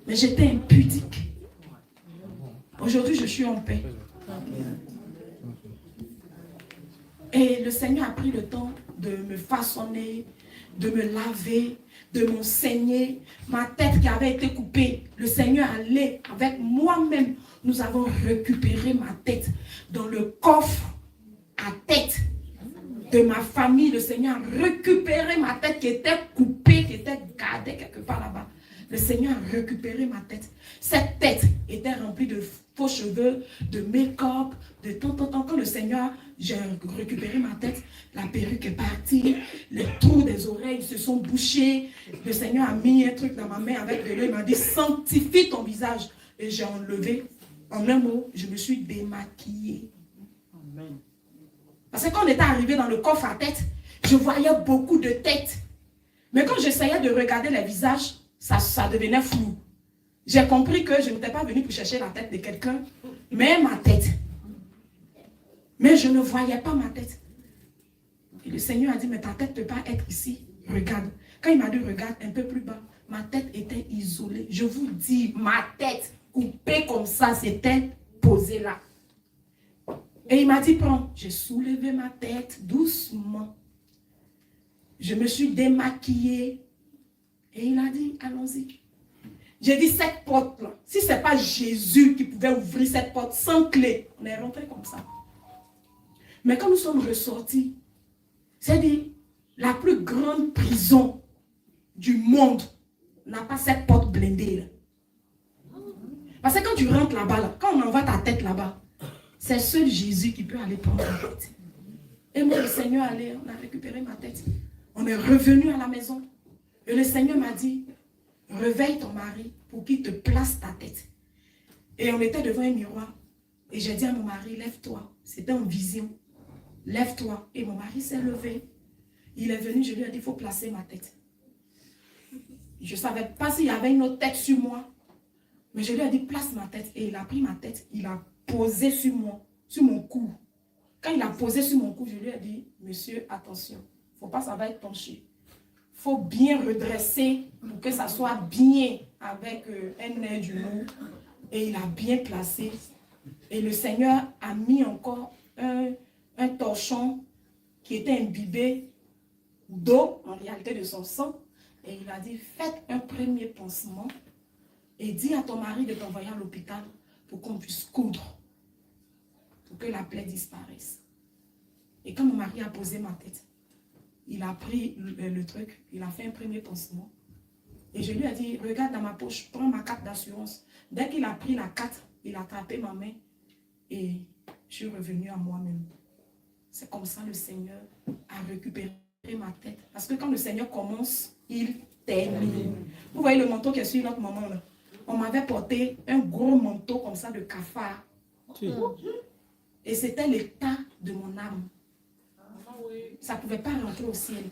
Mais j'étais impudique. Aujourd'hui, je suis en paix. Et le Seigneur a pris le temps de me façonner, de me laver, de m'enseigner. Ma tête qui avait été coupée, le Seigneur allait avec moi-même. Nous avons récupéré ma tête dans le coffre à tête de ma famille. Le Seigneur a récupéré ma tête qui était coupée, qui était gardée quelque part là-bas. Le Seigneur a récupéré ma tête. Cette tête était remplie de faux cheveux, de make-up, de temps. Quand le Seigneur, j'ai récupéré ma tête, la perruque est partie, les trous des oreilles se sont bouchés. Le Seigneur a mis un truc dans ma main avec de l'eau. Il m'a dit, sanctifie ton visage. Et j'ai enlevé. En un mot, je me suis démaquillée. Amen. Parce que quand on était arrivé dans le coffre à tête, je voyais beaucoup de têtes. Mais quand j'essayais de regarder les visages, ça devenait flou. J'ai compris que je n'étais pas venue pour chercher la tête de quelqu'un, mais ma tête. Mais je ne voyais pas ma tête. Et le Seigneur a dit, mais ta tête ne peut pas être ici. Regarde. Quand il m'a dit, regarde un peu plus bas, ma tête était isolée. Je vous dis, ma tête coupée comme ça, c'était posée là. Et il m'a dit, prends. J'ai soulevé ma tête doucement. Je me suis démaquillée. Et il a dit, allons-y. J'ai dit, cette porte-là, si ce n'est pas Jésus qui pouvait ouvrir cette porte sans clé, on est rentré comme ça. Mais quand nous sommes ressortis, c'est-à-dire, la plus grande prison du monde n'a pas cette porte blindée là. Parce que quand tu rentres là-bas, là, quand on envoie ta tête là-bas, c'est seul Jésus qui peut aller prendre ta tête. Et moi, le Seigneur allait, on a récupéré ma tête. On est revenu à la maison. Et le Seigneur m'a dit, réveille ton mari pour qu'il te place ta tête. Et on était devant un miroir. Et j'ai dit à mon mari, lève-toi. C'était en vision. Lève-toi. Et mon mari s'est levé. Il est venu, je lui ai dit, il faut placer ma tête. Je ne savais pas s'il y avait une autre tête sur moi. Mais je lui ai dit, place ma tête. Et il a pris ma tête, il a posé sur moi, sur mon cou. Quand il a posé sur mon cou, je lui ai dit, monsieur, attention, il ne faut pas, ça va être penché. Il faut bien redresser pour que ça soit bien avec un nerf du mou. Et il a bien placé. Et le Seigneur a mis encore un torchon qui était imbibé d'eau, en réalité de son sang. Et il a dit, faites un premier pansement et dis à ton mari de t'envoyer à l'hôpital pour qu'on puisse coudre, pour que la plaie disparaisse. Et quand mon mari a posé ma tête, il a pris le truc, il a fait un premier pansement. Et je lui ai dit, regarde dans ma poche, prends ma carte d'assurance. Dès qu'il a pris la carte, il a attrapé ma main et je suis revenue à moi-même. C'est comme ça le Seigneur a récupéré ma tête. Parce que quand le Seigneur commence, il termine. Vous voyez le manteau qui est sur notre maman là. On m'avait porté un gros manteau comme ça de cafard. Et c'était l'état de mon âme. Ça ne pouvait pas rentrer au ciel.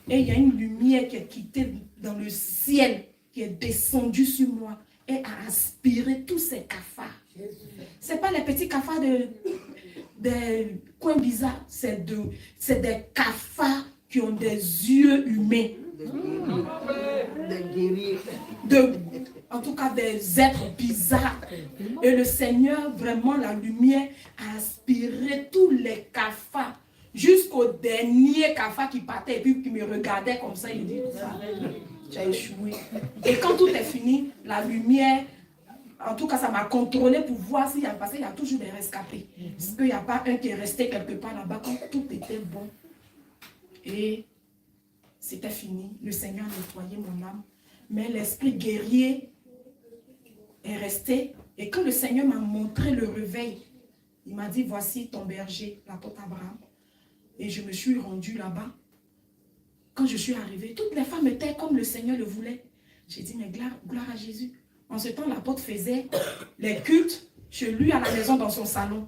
Et il y a une lumière qui est quittée dans le ciel, qui est descendue sur moi et a aspiré tous ces cafards. Ce n'est pas les petits cafards des coins bizarres, c'est des cafards qui ont des yeux humains. En tout cas, des êtres bizarres. Et le Seigneur, vraiment, la lumière a aspiré tous les cafards, jusqu'au dernier cafard qui partait et puis qui me regardait comme ça. Il dit, tu as échoué. Et quand tout est fini, la lumière, en tout cas, ça m'a contrôlé pour voir s'il y a passé, il y a toujours des rescapés. Parce qu'il n'y a pas un qui est resté quelque part là-bas quand tout était bon. Et c'était fini. Le Seigneur a nettoyé mon âme. Mais l'esprit guerrier est resté. Et quand le Seigneur m'a montré le réveil, il m'a dit, voici ton berger, l'apôtre Abraham. Et je me suis rendue là-bas. Quand je suis arrivée, toutes les femmes étaient comme le Seigneur le voulait. J'ai dit, mais gloire à Jésus. En ce temps, l'apôtre faisait les cultes chez lui à la maison dans son salon.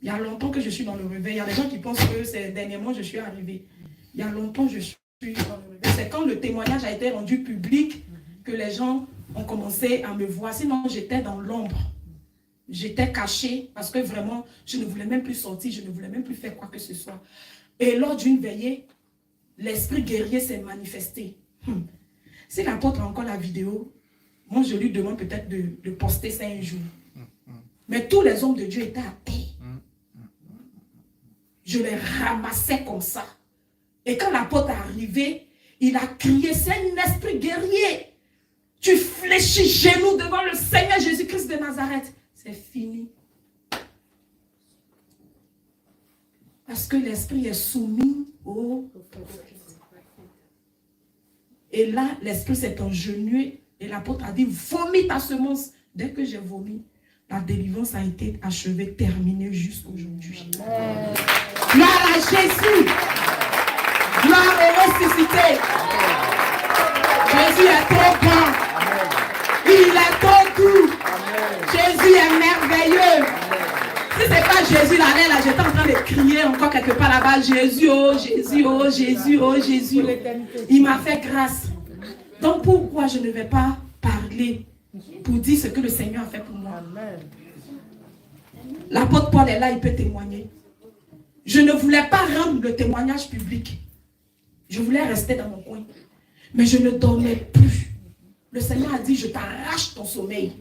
Il y a longtemps que je suis dans le réveil. Il y a des gens qui pensent que c'est dernièrement je suis arrivée. Il y a longtemps que je suis dans le réveil. C'est quand le témoignage a été rendu public que les gens ont commencé à me voir. Sinon, j'étais dans l'ombre. J'étais cachée parce que vraiment, je ne voulais même plus sortir. Je ne voulais même plus faire quoi que ce soit. Et lors d'une veillée, l'esprit guerrier s'est manifesté. Si l'apôtre a encore la vidéo, moi je lui demande peut-être de poster ça un jour. Mais tous les hommes de Dieu étaient à terre. Je les ramassais comme ça. Et quand l'apôtre est arrivé, il a crié, c'est un esprit guerrier. Tu fléchis genoux devant le Seigneur Jésus-Christ de Nazareth. C'est fini. Parce que l'esprit est soumis au... Et là, l'esprit s'est engenouillé et l'apôtre a dit, vomis ta semence. Dès que j'ai vomi, la délivrance a été achevée, terminée jusqu'aujourd'hui. Gloire à Jésus. Gloire au ressuscité. Jésus est trop bon. Il est trop doux. Jésus est merveilleux. Si ce n'est pas Jésus là, j'étais en train de crier encore quelque part là-bas. Jésus, oh Jésus, oh Jésus, oh Jésus. Il m'a fait grâce. Donc pourquoi je ne vais pas parler pour dire ce que le Seigneur a fait pour moi? L'apôtre Paul est là, il peut témoigner. Je ne voulais pas rendre le témoignage public. Je voulais rester dans mon coin. Mais je ne dormais plus. Le Seigneur a dit, je t'arrache ton sommeil.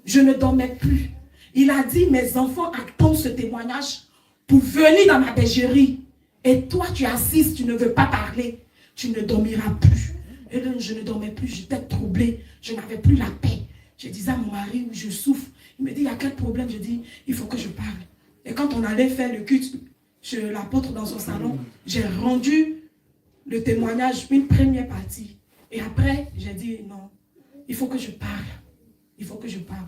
Je ne dormais plus. Il a dit, mes enfants attendent ce témoignage pour venir dans ma bergerie. Et toi, tu assises, tu ne veux pas parler. Tu ne dormiras plus. Et donc, je ne dormais plus, j'étais troublée. Je n'avais plus la paix. Je disais à mon mari, je souffre. Il me dit, il y a quel problème? Je dis, il faut que je parle. Et quand on allait faire le culte chez l'apôtre dans son salon, j'ai rendu le témoignage, une première partie. Et après, j'ai dit, non, il faut que je parle. Il faut que je parle.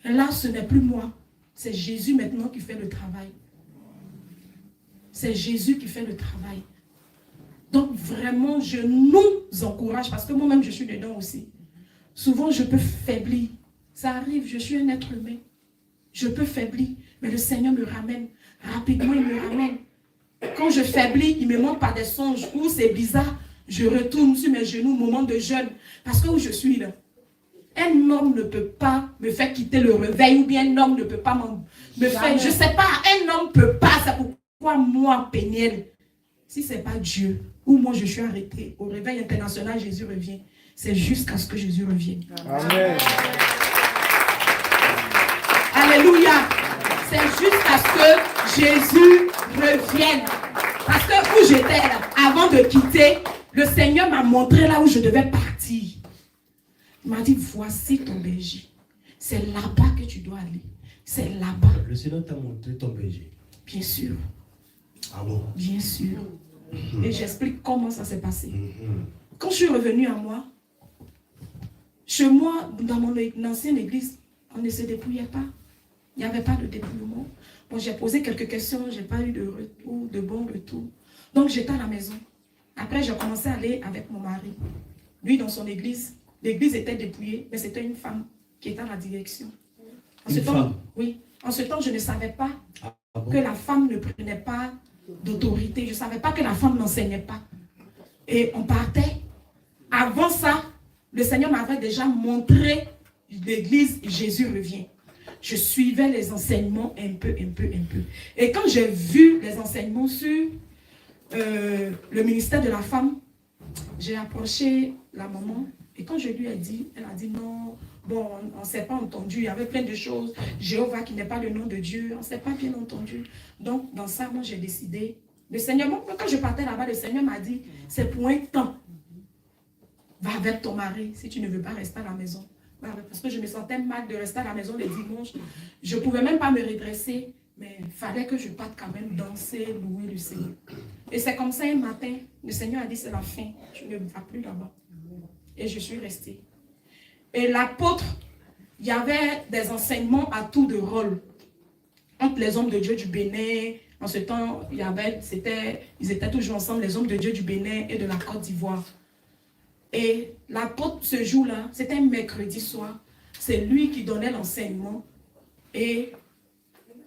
Et là, ce n'est plus moi. C'est Jésus maintenant qui fait le travail. C'est Jésus qui fait le travail. Donc vraiment, je nous encourage, parce que moi-même, je suis dedans aussi. Souvent, je peux faiblir. Ça arrive, je suis un être humain. Je peux faiblir, mais le Seigneur me ramène. Rapidement, il me ramène. Quand je faiblis, il me montre par des songes où c'est bizarre. Je retourne sur mes genoux au moment de jeûne. Parce que où je suis là, un homme ne peut pas me faire quitter le réveil, ou bien un homme ne peut pas me faire... Je ne sais pas, un homme ne peut pas. C'est pourquoi moi, Péniel, si ce n'est pas Dieu, ou moi je suis arrêté, au réveil international, Jésus revient. C'est jusqu'à ce que Jésus revienne. Amen. Alléluia. C'est jusqu'à ce que Jésus revienne. Parce que où j'étais là, avant de quitter, le Seigneur m'a montré là où je devais partir. Il m'a dit, voici ton berger. C'est là-bas que tu dois aller. C'est là-bas. Le Seigneur t'a montré ton berger. Bien sûr. Ah bon? Bien sûr. Et j'explique comment ça s'est passé. Quand je suis revenue à moi, chez moi, dans mon ancienne église, on ne se dépouillait pas. Il n'y avait pas de dépouillement. Bon, j'ai posé quelques questions, je n'ai pas eu de retour, de bon retour. Donc j'étais à la maison. Après, j'ai commencé à aller avec mon mari. Lui, dans son église, l'église était dépouillée, mais c'était une femme qui était à la direction. En ce temps, oui. En ce temps, je ne savais pas que la femme ne prenait pas d'autorité. Je ne savais pas que la femme n'enseignait pas. Et on partait. Avant ça, le Seigneur m'avait déjà montré l'église Jésus revient. je suivais les enseignements un peu. Et quand j'ai vu les enseignements sur le ministère de la femme, j'ai approché la maman. Et quand je lui ai dit, elle a dit non, bon, on ne s'est pas entendu, il y avait plein de choses. Jéhovah qui n'est pas le nom de Dieu, on ne s'est pas bien entendu. Donc, dans ça, moi, j'ai décidé. Le Seigneur, moi, quand je partais là-bas, le Seigneur m'a dit, c'est pour un temps. Va avec ton mari, si tu ne veux pas rester à la maison. Parce que je me sentais mal de rester à la maison les dimanches. Je ne pouvais même pas me redresser, mais il fallait que je parte quand même danser, louer le Seigneur. Et c'est comme ça, un matin, le Seigneur a dit, c'est la fin, je ne vas plus là-bas. Et je suis restée. Et l'apôtre, il y avait des enseignements à tour de rôle. Entre les hommes de Dieu du Bénin, en ce temps, ils étaient toujours ensemble, les hommes de Dieu du Bénin et de la Côte d'Ivoire. Et l'apôtre, ce jour-là, c'était un mercredi soir. C'est lui qui donnait l'enseignement. Et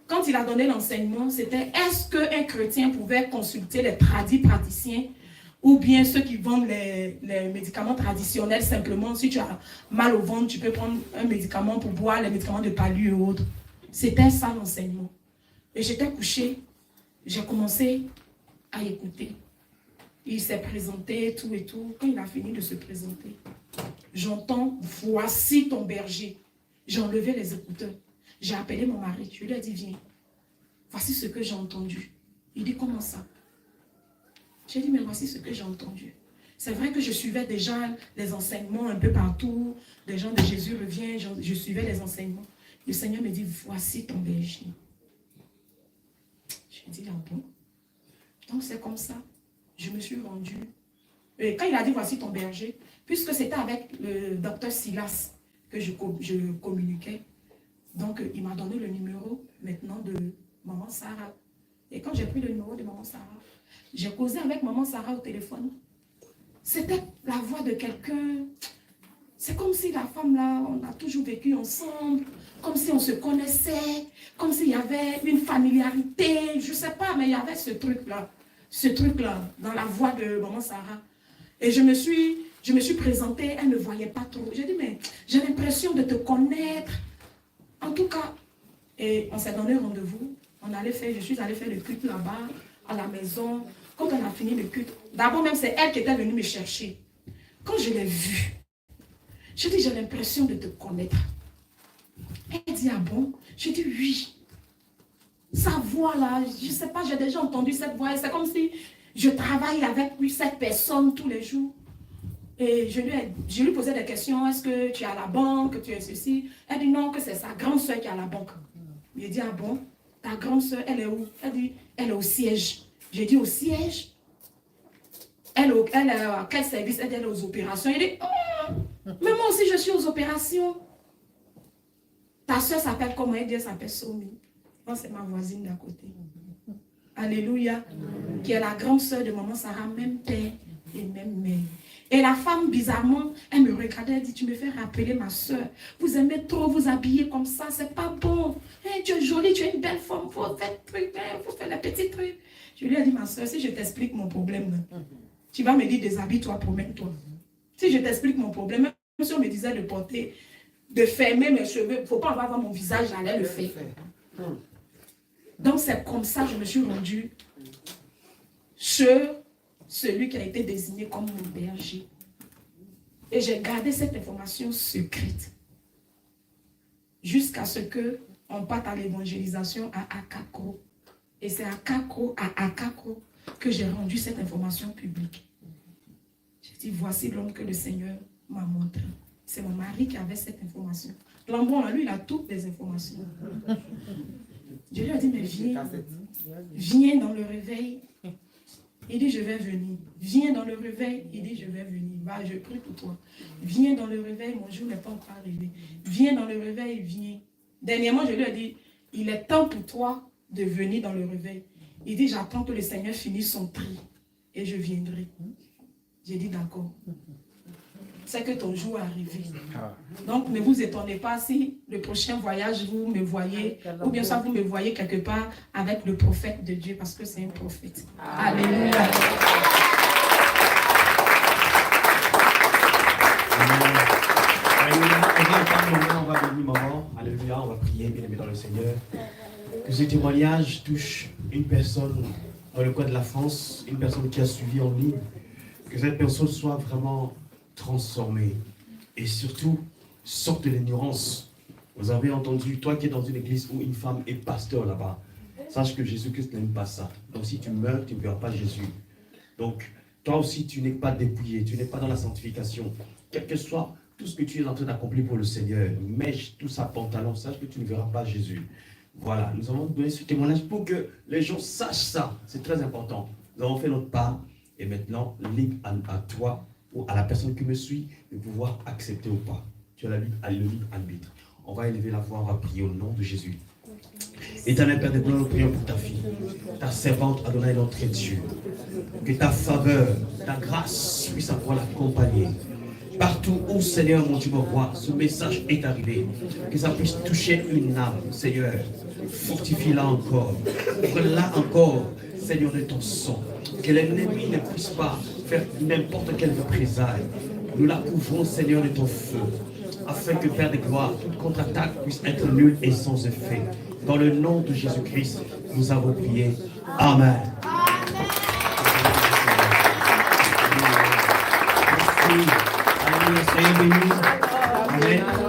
quand il a donné l'enseignement, c'était est-ce qu'un chrétien pouvait consulter les praticiens ou bien ceux qui vendent les médicaments traditionnels simplement. Si tu as mal au ventre, tu peux prendre un médicament pour boire, les médicaments de palu et autres. C'était ça l'enseignement. Et j'étais couchée, j'ai commencé à écouter. Il s'est présenté, tout et tout. Quand il a fini de se présenter, j'entends, voici ton berger. J'ai enlevé les écouteurs. J'ai appelé mon mari. Je lui ai dit, viens. Voici ce que j'ai entendu. Il dit, comment ça? J'ai dit, mais voici ce que j'ai entendu. C'est vrai que je suivais déjà les enseignements un peu partout. Les gens de Jésus reviennent, je suivais les enseignements. Le Seigneur me dit, voici ton berger. J'ai dit, ah bon? Donc c'est comme ça. Je me suis rendue. Et quand il a dit, voici ton berger, puisque c'était avec le docteur Silas que je communiquais, donc il m'a donné le numéro maintenant de maman Sarah. Et quand j'ai pris le numéro de maman Sarah, j'ai causé avec maman Sarah au téléphone. C'était la voix de quelqu'un. C'est comme si la femme là, on a toujours vécu ensemble, comme si on se connaissait, comme s'il y avait une familiarité, je ne sais pas, mais il y avait ce truc-là dans la voix de maman Sarah. Et je me suis présentée, elle ne me voyait pas trop. J'ai dit, mais j'ai l'impression de te connaître. En tout cas, et on s'est donné rendez-vous. Je suis allée faire le culte là-bas, à la maison. Quand on a fini le culte, d'abord même c'est elle qui était venue me chercher. Quand je l'ai vue, je dis, j'ai l'impression de te connaître. Elle dit, ah bon? Je dis, oui. Sa voix là, je ne sais pas, j'ai déjà entendu cette voix. C'est comme si je travaille avec cette personne tous les jours. Et je lui posais des questions. Est-ce que tu es à la banque, tu es ceci? Elle dit non, que c'est sa grande soeur qui est à la banque. J'ai dit, ah bon? Ta grande soeur, elle est où? Elle dit, elle est au siège. J'ai dit, au siège? Elle est à quel service? Elle est aux opérations. Il dit, oh, mais moi aussi je suis aux opérations. Ta soeur s'appelle comment? Elle dit, elle s'appelle Somi. Moi, c'est ma voisine d'à côté. Alléluia. Qui est la grande soeur de maman Sarah, même père et même mère. Et la femme, bizarrement, elle me regardait, elle dit, tu me fais rappeler ma soeur. Vous aimez trop vous habiller comme ça, c'est pas bon. Hey, tu es jolie, tu es une belle femme, faut faire les petits trucs. Je lui ai dit, ma soeur, si je t'explique mon problème, tu vas me dire, déshabille-toi, promène-toi. Si je t'explique mon problème, même si on me disait de fermer mes cheveux, il ne faut pas avoir mon visage, j'allais le faire. Donc c'est comme ça que je me suis rendue sur celui qui a été désigné comme mon berger. Et j'ai gardé cette information secrète jusqu'à ce qu'on parte à l'évangélisation à Akakro. Et c'est à Akakro que j'ai rendu cette information publique. J'ai dit, voici l'homme que le Seigneur m'a montré. C'est mon mari qui avait cette information. Lambon, lui, il a toutes les informations. Je lui ai dit, mais viens dans le réveil. Il dit, je vais venir. Viens dans le réveil. Il dit, je vais venir. Va, je prie pour toi. Viens dans le réveil. Mon jour n'est pas encore arrivé. Viens dans le réveil, viens. Dernièrement, je lui ai dit, il est temps pour toi de venir dans le réveil. Il dit, j'attends que le Seigneur finisse son tri et je viendrai. J'ai dit, d'accord. C'est que ton jour est arrivé. Donc, ne vous étonnez pas si le prochain voyage, vous me voyez, ou bien soit vous me voyez quelque part avec le prophète de Dieu, parce que c'est un prophète. Alléluia. Alléluia. on va bénir maman. Alléluia, on va prier, bien aimé dans le Seigneur. Que ce témoignage touche une personne dans le coin de la France, une personne qui a suivi en ligne. Que cette personne soit vraiment transformée. Et surtout, sorte de l'ignorance. Vous avez entendu, toi qui es dans une église où une femme est pasteur là-bas, sache que Jésus-Christ n'aime pas ça. Donc si tu meurs, tu ne verras pas Jésus. Donc, toi aussi, tu n'es pas dépouillé, tu n'es pas dans la sanctification. Quel que soit tout ce que tu es en train d'accomplir pour le Seigneur, mèche tout ça pantalon, sache que tu ne verras pas Jésus. Voilà, nous avons donné ce témoignage pour que les gens sachent ça. C'est très important. Nous avons fait notre part et maintenant, libre à toi ou à la personne qui me suit de pouvoir accepter ou pas. Tu as le libre arbitre. On va élever la voix, on va prier au nom de Jésus. Éternel Père de gloire, nous prions pour ta fille, ta servante Adonai notre Dieu. Que ta faveur, ta grâce puisse encore l'accompagner. Partout où, Seigneur, mon Dieu, mon roi, ce message est arrivé, que ça puisse toucher une âme, Seigneur. Fortifie-la encore. Ouvre-la encore, Seigneur, de ton sang. Que l'ennemi ne puisse pas faire n'importe quelle représailles. Nous la couvrons, Seigneur, de ton feu, afin que, Père de gloire, toute contre-attaque puisse être nulle et sans effet. Dans le nom de Jésus-Christ, nous avons prié. Amen. Merci. Alléluia, soyez bénis. Amen.